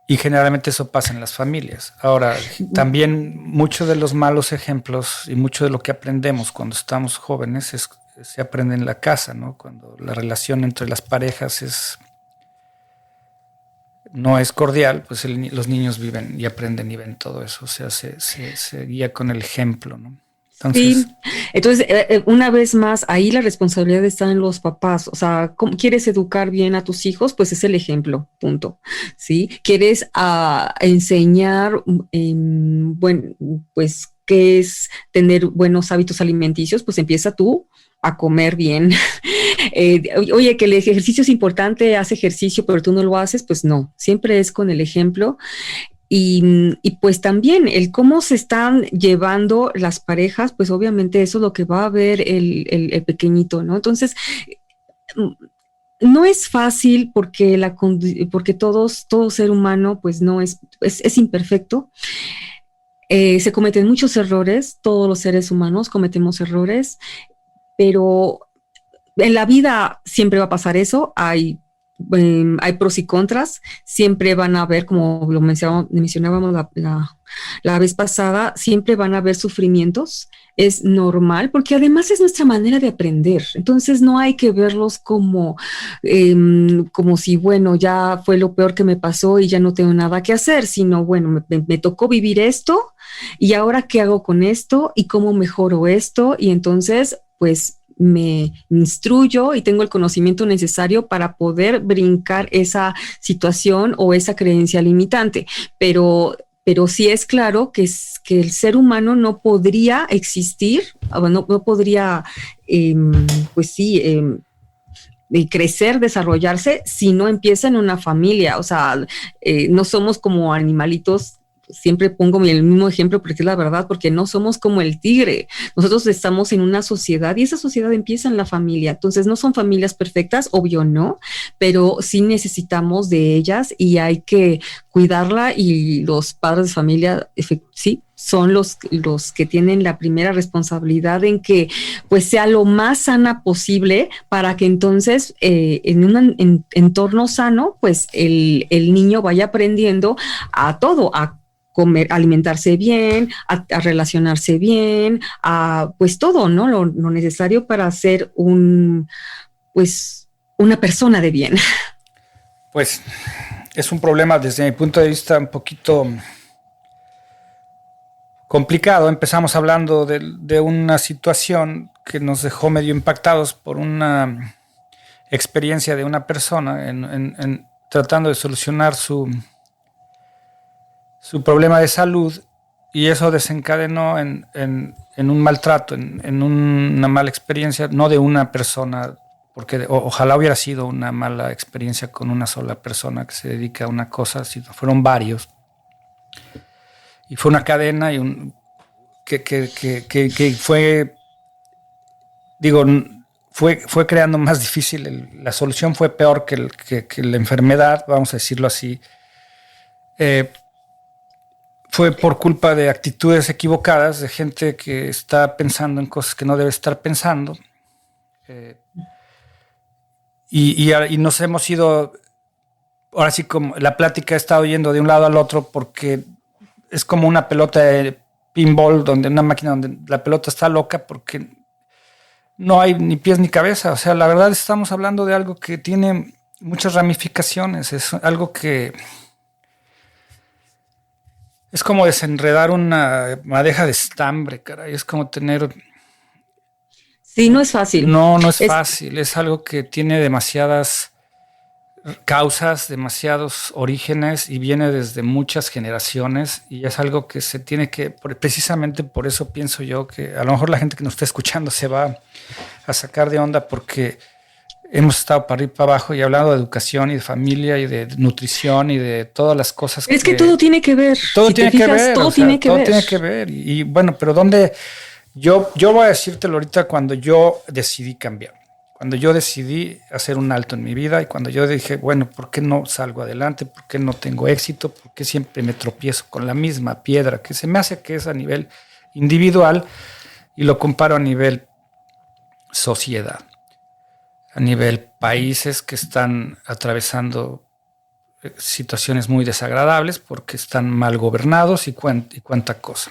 y generalmente eso pasa en las familias. Ahora, también muchos de los malos ejemplos y mucho de lo que aprendemos cuando estamos jóvenes se aprende en la casa, ¿no? Cuando la relación entre las parejas no es cordial, pues los niños viven y aprenden y ven todo eso. O sea, se guía con el ejemplo, ¿no? Entonces, sí, entonces una vez más, ahí la responsabilidad está en los papás. O sea, ¿cómo quieres educar bien a tus hijos? Pues es el ejemplo, punto. ¿Sí? ¿Quieres enseñar, bueno, pues qué es tener buenos hábitos alimenticios? Pues empieza tú a comer bien. Oye, que el ejercicio es importante, haz ejercicio, pero tú no lo haces, pues no, siempre es con el ejemplo. Y pues también el cómo se están llevando las parejas, pues obviamente eso es lo que va a ver el pequeñito, ¿no? Entonces, no es fácil porque todo ser humano pues no es imperfecto. Se cometen muchos errores, todos los seres humanos cometemos errores, pero en la vida siempre va a pasar eso, hay pros y contras, siempre van a haber, como lo mencionábamos la vez pasada, siempre van a haber sufrimientos, es normal, porque además es nuestra manera de aprender, entonces no hay que verlos como si, bueno, ya fue lo peor que me pasó y ya no tengo nada que hacer, sino, bueno, me tocó vivir esto y ahora qué hago con esto y cómo mejoro esto y entonces, pues, me instruyo y tengo el conocimiento necesario para poder brincar esa situación o esa creencia limitante. Pero sí es claro que el ser humano no podría existir, no podría, pues sí, crecer, desarrollarse si no empieza en una familia. O sea, no somos como animalitos. Siempre pongo el mismo ejemplo porque es la verdad, porque no somos como el tigre. Nosotros estamos en una sociedad y esa sociedad empieza en la familia. Entonces no son familias perfectas, obvio no, pero sí necesitamos de ellas y hay que cuidarla y los padres de familia, sí, son los que tienen la primera responsabilidad en que pues sea lo más sana posible para que entonces en un entorno sano pues el niño vaya aprendiendo a todo, a comer, alimentarse bien, a relacionarse bien, a pues todo, ¿no? Lo necesario para ser pues una persona de bien. Pues es un problema desde mi punto de vista un poquito complicado. Empezamos hablando de una situación que nos dejó medio impactados por una experiencia de una persona en tratando de solucionar su problema de salud y eso desencadenó en un maltrato, en una mala experiencia, no de una persona porque ojalá hubiera sido una mala experiencia con una sola persona que se dedica a una cosa, si fueron varios. Y fue una cadena que fue, digo, fue creando más difícil. La solución fue peor que la enfermedad, vamos a decirlo así. Fue por culpa de actitudes equivocadas, de gente que está pensando en cosas que no debe estar pensando. Y nos hemos ido, ahora sí, como la plática ha estado yendo de un lado al otro porque es como una pelota de pinball, una máquina donde la pelota está loca porque no hay ni pies ni cabeza. O sea, la verdad estamos hablando de algo que tiene muchas ramificaciones. Es algo que es como desenredar una madeja de estambre, caray. Es como tener... Sí, no es fácil. No es fácil. Es algo que tiene demasiadas causas, demasiados orígenes y viene desde muchas generaciones y es algo que se tiene que, precisamente por eso pienso yo que a lo mejor la gente que nos está escuchando se va a sacar de onda porque hemos estado para arriba y para abajo y hablando de educación y de familia y de nutrición y de todas las cosas. Es que todo tiene que ver. Todo tiene que ver. Todo tiene que ver. Y bueno, pero ¿dónde? Yo voy a decírtelo ahorita cuando yo decidí cambiar. Cuando yo decidí hacer un alto en mi vida y cuando yo dije, bueno, ¿por qué no salgo adelante? ¿Por qué no tengo éxito? ¿Por qué siempre me tropiezo con la misma piedra? Que se me hace que es a nivel individual y lo comparo a nivel sociedad, a nivel países que están atravesando situaciones muy desagradables porque están mal gobernados y cuánta cosa.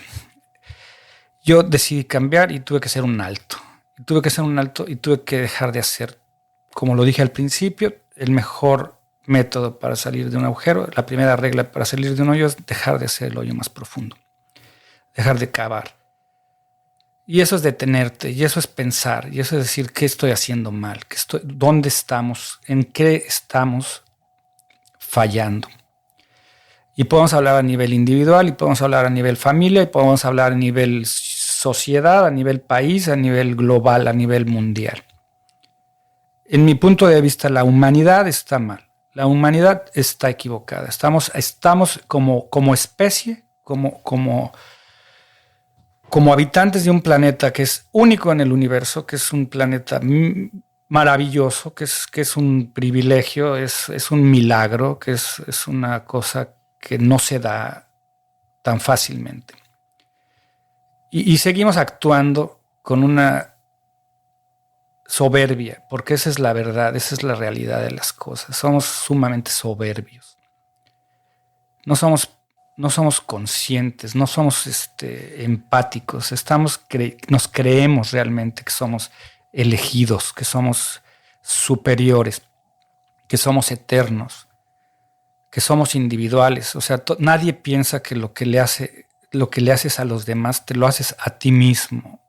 Yo decidí cambiar y tuve que hacer un alto. Tuve que dejar de hacer, como lo dije al principio, el mejor método para salir de un agujero, la primera regla para salir de un hoyo es dejar de hacer el hoyo más profundo, dejar de cavar. Y eso es detenerte, y eso es pensar, y eso es decir, ¿qué estoy haciendo mal? ¿Dónde estamos? ¿En qué estamos fallando? Y podemos hablar a nivel individual, y podemos hablar a nivel familia, y podemos hablar a nivel sociedad, a nivel país, a nivel global, a nivel mundial. En mi punto de vista, la humanidad está mal. La humanidad está equivocada. Estamos como especie, como habitantes de un planeta que es único en el universo, que es un planeta maravilloso, que es un privilegio, es un milagro, que es una cosa que no se da tan fácilmente. Y seguimos actuando con una soberbia, porque esa es la verdad, esa es la realidad de las cosas. Somos sumamente soberbios. No somos conscientes, no somos empáticos. Nos creemos realmente que somos elegidos, que somos superiores, que somos eternos, que somos individuales. O sea, nadie piensa que lo que le haces a los demás, te lo haces a ti mismo.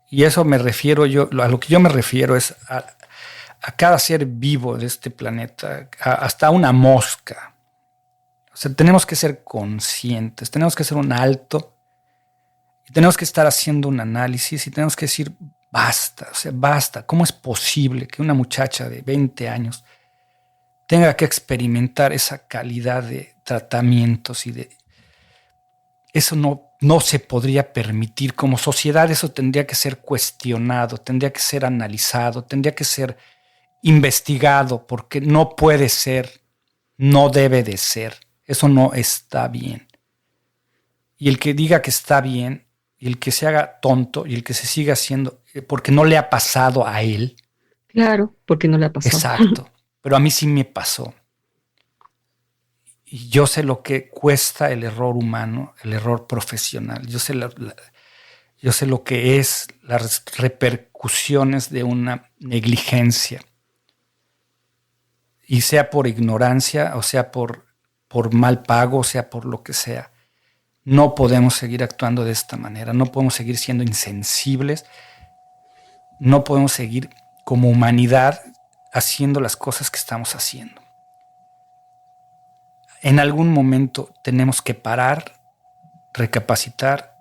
Y eso me refiero a lo que yo me refiero es a cada ser vivo de este planeta, hasta una mosca. O sea, tenemos que ser conscientes, tenemos que hacer un alto, y tenemos que estar haciendo un análisis y tenemos que decir, basta, o sea, basta. ¿Cómo es posible que una muchacha de 20 años tenga que experimentar esa calidad de tratamientos y de... Eso no se podría permitir. Como sociedad eso tendría que ser cuestionado, tendría que ser analizado, tendría que ser investigado, porque no puede ser, no debe de ser. Eso no está bien. Y el que diga que está bien, y el que se haga tonto, y el que se siga haciendo, porque no le ha pasado a él. Claro, porque no le ha pasado. Exacto. Pero a mí sí me pasó. Y yo sé lo que cuesta el error humano, el error profesional. Yo sé lo que es las repercusiones de una negligencia. Y sea por ignorancia, o sea por mal pago, o sea por lo que sea. No podemos seguir actuando de esta manera. No podemos seguir siendo insensibles. No podemos seguir como humanidad haciendo las cosas que estamos haciendo. En algún momento tenemos que parar, recapacitar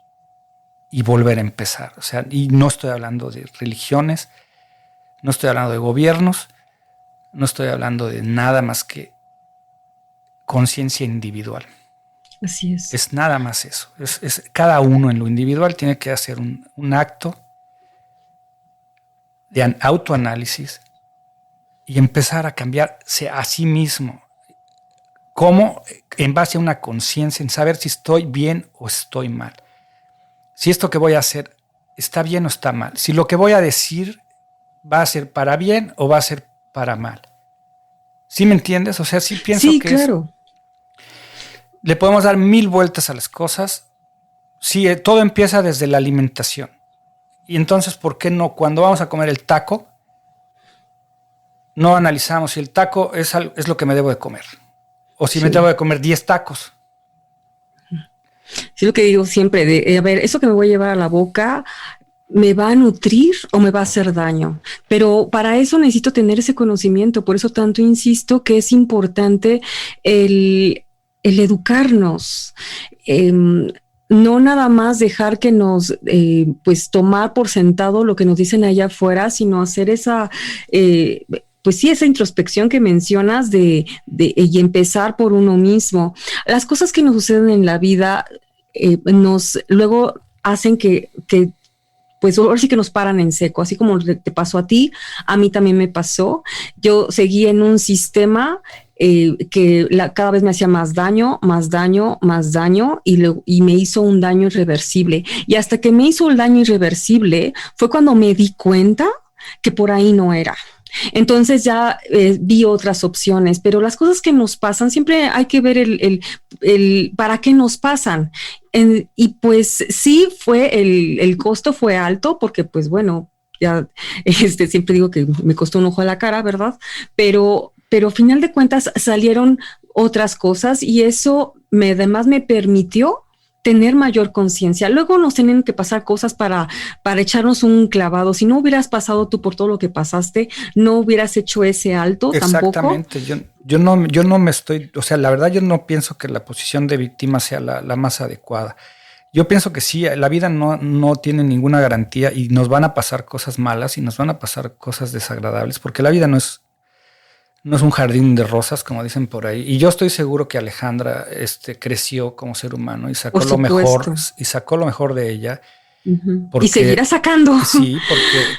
y volver a empezar. O sea, y no estoy hablando de religiones, no estoy hablando de gobiernos, no estoy hablando de nada más que conciencia individual. Así es. Es nada más eso. Es cada uno en lo individual tiene que hacer un acto de autoanálisis y empezar a cambiarse a sí mismo. ¿Cómo? En base a una conciencia, en saber si estoy bien o estoy mal. Si esto que voy a hacer está bien o está mal. Si lo que voy a decir va a ser para bien o va a ser para mal. ¿Sí me entiendes? O sea, sí pienso sí, que claro. le podemos dar 1000 vueltas a las cosas. Sí, todo empieza desde la alimentación. Y entonces, ¿por qué no? Cuando vamos a comer el taco, no analizamos si el taco es lo que me debo de comer. O si me debo de comer 10 tacos. Sí, lo que digo siempre, a ver, eso que me voy a llevar a la boca, ¿me va a nutrir o me va a hacer daño? Pero para eso necesito tener ese conocimiento. Por eso tanto insisto que es importante el educarnos. No nada más dejar que nos, pues tomar por sentado lo que nos dicen allá afuera, sino hacer esa, pues sí, esa introspección que mencionas y empezar por uno mismo. Las cosas que nos suceden en la vida nos luego hacen que pues ahora sí que nos paran en seco, así como te pasó a ti, a mí también me pasó. Yo seguí en un sistema que cada vez me hacía más daño, y me hizo un daño irreversible. Y hasta que me hizo el daño irreversible fue cuando me di cuenta que por ahí no era. Entonces ya vi otras opciones, pero las cosas que nos pasan, siempre hay que ver el para qué nos pasan. Y pues sí, el costo fue alto, porque pues bueno, ya siempre digo que me costó un ojo a la cara, ¿verdad? Pero a final de cuentas salieron otras cosas y eso además me permitió tener mayor conciencia. Luego nos tienen que pasar cosas para echarnos un clavado. Si no hubieras pasado tú por todo lo que pasaste, no hubieras hecho ese alto tampoco. Exactamente. Yo no me estoy, o sea, la verdad yo no pienso que la posición de víctima sea la más adecuada. Yo pienso que sí, la vida no tiene ninguna garantía y nos van a pasar cosas malas y nos van a pasar cosas desagradables, porque la vida no es un jardín de rosas, como dicen por ahí. Y yo estoy seguro que Alejandra creció como ser humano y sacó lo mejor de ella. Uh-huh. Y seguirá sacando. Sí,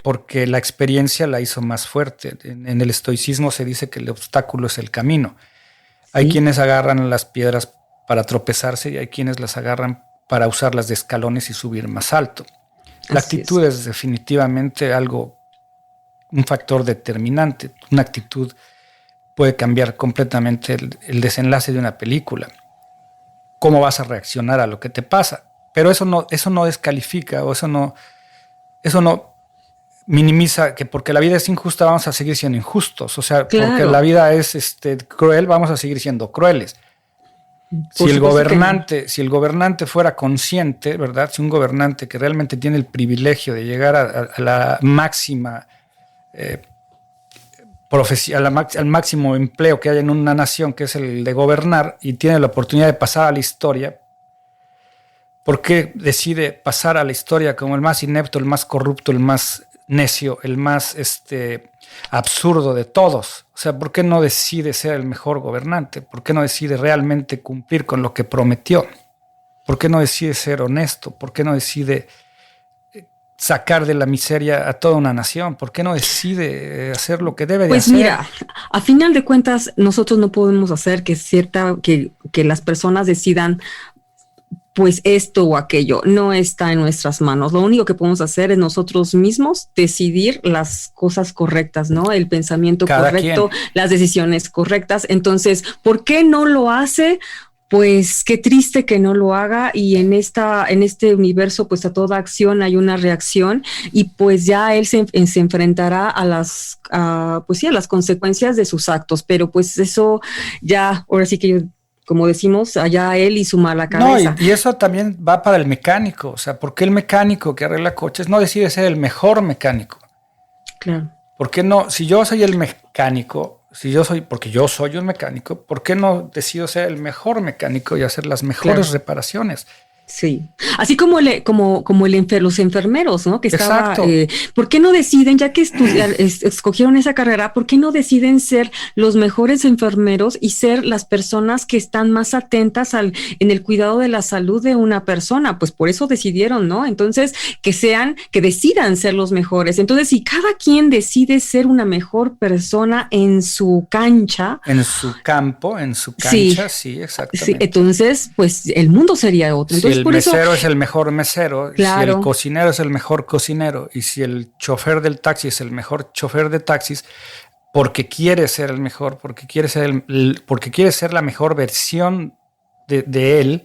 porque la experiencia la hizo más fuerte. En el estoicismo se dice que el obstáculo es el camino. Sí. Hay quienes agarran las piedras para tropezarse y hay quienes las agarran para usarlas de escalones y subir más alto. La actitud es definitivamente un factor determinante. Una actitud puede cambiar completamente el desenlace de una película. ¿Cómo vas a reaccionar a lo que te pasa? Pero eso no descalifica o eso no minimiza que porque la vida es injusta vamos a seguir siendo injustos. O sea, claro. Porque la vida es cruel, vamos a seguir siendo crueles. Si el gobernante fuera consciente, ¿verdad? Si un gobernante que realmente tiene el privilegio de llegar a la máxima al máximo empleo que hay en una nación, que es el de gobernar, y tiene la oportunidad de pasar a la historia, ¿por qué decide pasar a la historia como el más inepto, el más corrupto, el más necio, el más absurdo de todos? O sea, ¿por qué no decide ser el mejor gobernante? ¿Por qué no decide realmente cumplir con lo que prometió? ¿Por qué no decide ser honesto? ¿Por qué no decide sacar de la miseria a toda una nación? ¿Por qué no decide hacer lo que debe de hacer? Pues mira, a final de cuentas nosotros no podemos hacer que las personas decidan pues esto o aquello. No está en nuestras manos. Lo único que podemos hacer es nosotros mismos decidir las cosas correctas, ¿no? El pensamiento correcto, las decisiones correctas. Entonces, ¿por qué no lo hace? Pues qué triste que no lo haga, y en este universo pues a toda acción hay una reacción, y pues ya él se enfrentará a las consecuencias de sus actos, pero pues eso ya, ahora sí que como decimos, allá él y su mala cabeza. No, y eso también va para el mecánico. O sea, ¿por qué el mecánico que arregla coches no decide ser el mejor mecánico? Claro. ¿Por qué no? Si yo soy el mecánico, porque yo soy un mecánico, ¿por qué no decido ser el mejor mecánico y hacer las mejores reparaciones? Sí, así como los enfermeros, ¿no? Que estaba, Exacto. ¿Por qué no deciden, ya que escogieron esa carrera, por qué no deciden ser los mejores enfermeros y ser las personas que están más atentas en el cuidado de la salud de una persona? Pues por eso decidieron, ¿no? Entonces, que decidan ser los mejores. Entonces, si cada quien decide ser una mejor persona en su cancha. En su campo, en su cancha, sí, exactamente. Sí, entonces, pues el mundo sería otro. Entonces, si el por mesero eso, es el mejor mesero, claro. si el cocinero es el mejor cocinero y si el chofer del taxi es el mejor chofer de taxis, porque quiere ser el mejor, porque quiere ser la mejor versión de él,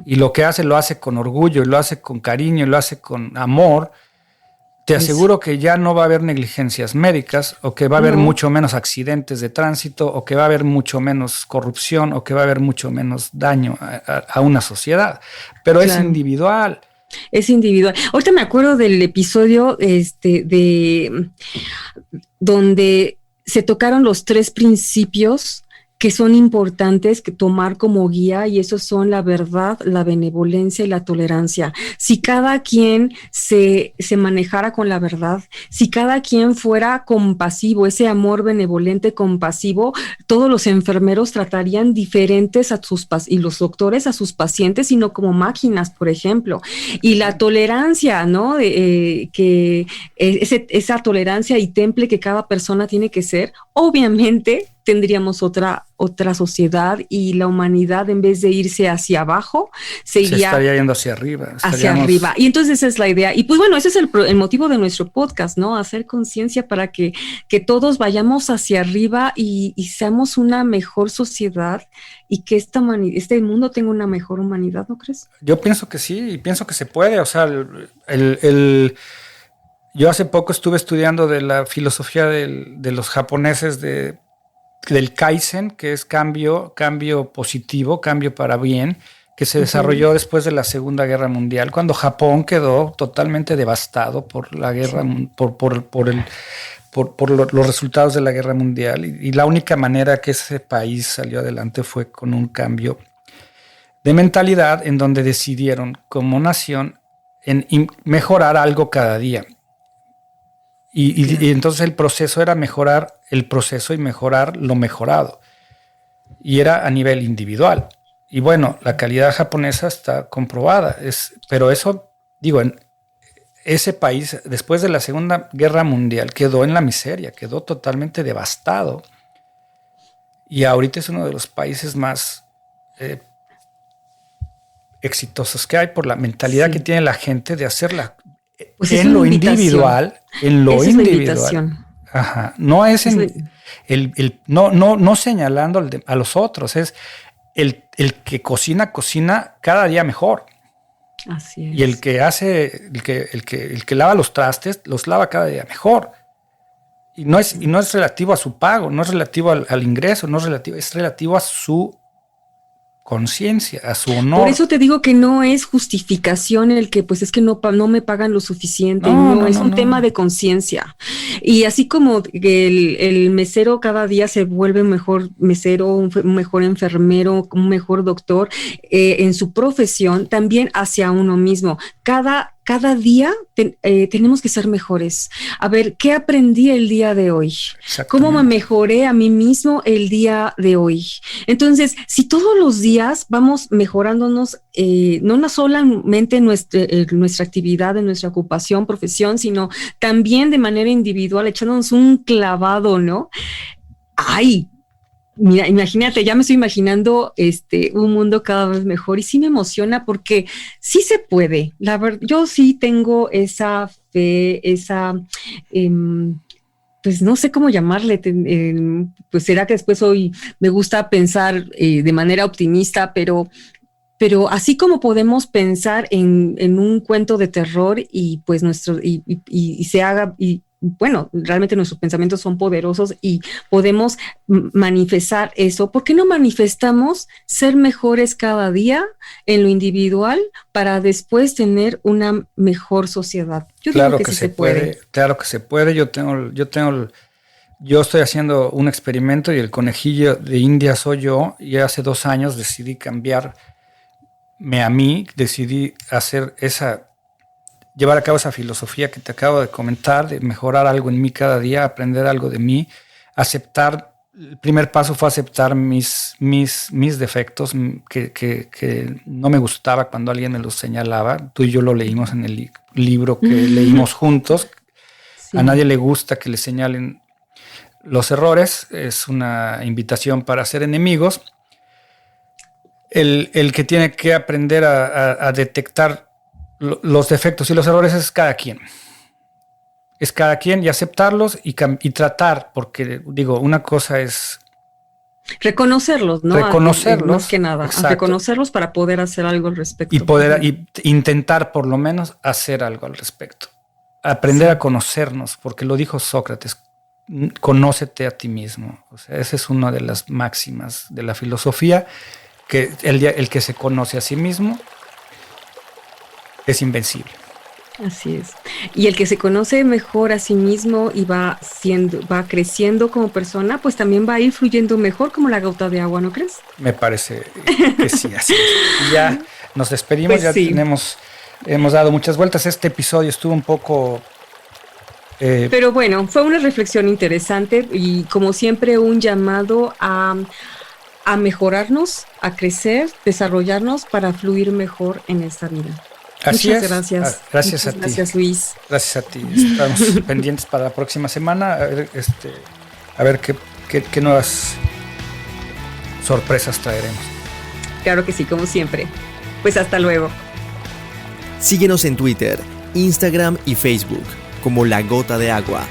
y lo que hace lo hace con orgullo, y lo hace con cariño, y lo hace con amor. Te aseguro que ya no va a haber negligencias médicas, o que va a haber mucho menos accidentes de tránsito, o que va a haber mucho menos corrupción, o que va a haber mucho menos daño a una sociedad. Pero claro, es individual. Es individual. Ahorita me acuerdo del episodio donde se tocaron los 3 principios que son importantes que tomar como guía, y esos son la verdad, la benevolencia y la tolerancia. Si cada quien se manejara con la verdad, si cada quien fuera compasivo, ese amor benevolente compasivo, todos los enfermeros tratarían diferentes a y los doctores a sus pacientes, sino como máquinas, por ejemplo. Y la tolerancia, ¿no? Esa tolerancia y temple que cada persona tiene que ser, obviamente tendríamos otra sociedad, y la humanidad, en vez de irse hacia abajo, se estaría yendo hacia arriba. Hacia arriba. Y entonces esa es la idea. Y pues bueno, ese es el motivo de nuestro podcast, ¿no? Hacer conciencia para que todos vayamos hacia arriba y seamos una mejor sociedad, y que este mundo tenga una mejor humanidad, ¿no crees? Yo pienso que sí, y pienso que se puede. O sea, yo hace poco estuve estudiando de la filosofía de los japoneses del Kaizen, que es cambio positivo, cambio para bien, que se desarrolló después de la Segunda Guerra Mundial, cuando Japón quedó totalmente devastado por la guerra, por los resultados de la Guerra Mundial, y la única manera que ese país salió adelante fue con un cambio de mentalidad, en donde decidieron como nación en mejorar algo cada día. Y entonces el proceso era mejorar el proceso y mejorar lo mejorado. Y era a nivel individual. Y bueno, la calidad japonesa está comprobada. Pero eso, digo, en ese país, después de la Segunda Guerra Mundial, quedó en la miseria, quedó totalmente devastado. Y ahorita es uno de los países más exitosos que hay, por la mentalidad que tiene la gente de hacerla. Pues en lo individual, Ajá. No es no señalando a los otros, es el que cocina cada día mejor. Así es. Y el que hace, el que lava los trastes, los lava cada día mejor. Y no es relativo a su pago, no es relativo al ingreso, es relativo a su conciencia, a su honor. Por eso te digo que no es justificación el que pues es que no me pagan lo suficiente, no es un tema de conciencia. Y así como el mesero cada día se vuelve un mejor mesero, un mejor enfermero, un mejor doctor en su profesión, también hacia uno mismo. Cada día tenemos que ser mejores. A ver, ¿qué aprendí el día de hoy? ¿Cómo me mejoré a mí mismo el día de hoy? Entonces, si todos los días vamos mejorándonos, no solamente nuestra actividad, en nuestra ocupación, profesión, sino también de manera individual, echándonos un clavado, ¿no? ¡Ay! Mira, imagínate, ya me estoy imaginando un mundo cada vez mejor, y sí me emociona porque sí se puede. La verdad, yo sí tengo esa fe, pues no sé cómo llamarle, pues será que después hoy me gusta pensar de manera optimista, pero así como podemos pensar en un cuento de terror y pues y se haga, y bueno, realmente nuestros pensamientos son poderosos y podemos manifestar eso. ¿Por qué no manifestamos ser mejores cada día en lo individual para después tener una mejor sociedad? Yo claro digo que sí se puede. Claro que se puede. Yo estoy haciendo un experimento y el conejillo de India soy yo, y hace 2 años decidí cambiar a mí, decidí llevar a cabo esa filosofía que te acabo de comentar, de mejorar algo en mí cada día, aprender algo de mí, aceptar. El primer paso fue aceptar mis defectos, que no me gustaba cuando alguien me los señalaba. Tú y yo lo leímos en el libro que leímos juntos. Sí. A nadie le gusta que le señalen los errores. Es una invitación para ser enemigos. El que tiene que aprender a detectar los defectos y los errores es cada quien. Es cada quien y aceptarlos y tratar, porque digo, una cosa es reconocerlos, ¿no? Reconocerlos. Más que nada, reconocerlos para poder hacer algo al respecto. Y intentar por lo menos hacer algo al respecto. Aprender a conocernos, porque lo dijo Sócrates, conócete a ti mismo. O sea, esa es una de las máximas de la filosofía, que el que se conoce a sí mismo es invencible. Así es. Y el que se conoce mejor a sí mismo y va creciendo como persona, pues también va a ir fluyendo mejor como la gota de agua, ¿no crees? Me parece que sí, así es. Y ya nos despedimos, pues ya sí. Hemos dado muchas vueltas. Este episodio estuvo un poco... Pero bueno, fue una reflexión interesante y como siempre un llamado a mejorarnos, a crecer, desarrollarnos para fluir mejor en esta vida. Muchas gracias. Gracias a ti. Gracias, Luis. Gracias a ti. Estamos pendientes para la próxima semana. A ver qué nuevas sorpresas traeremos. Claro que sí, como siempre. Pues hasta luego. Síguenos en Twitter, Instagram y Facebook como La Gota de Agua.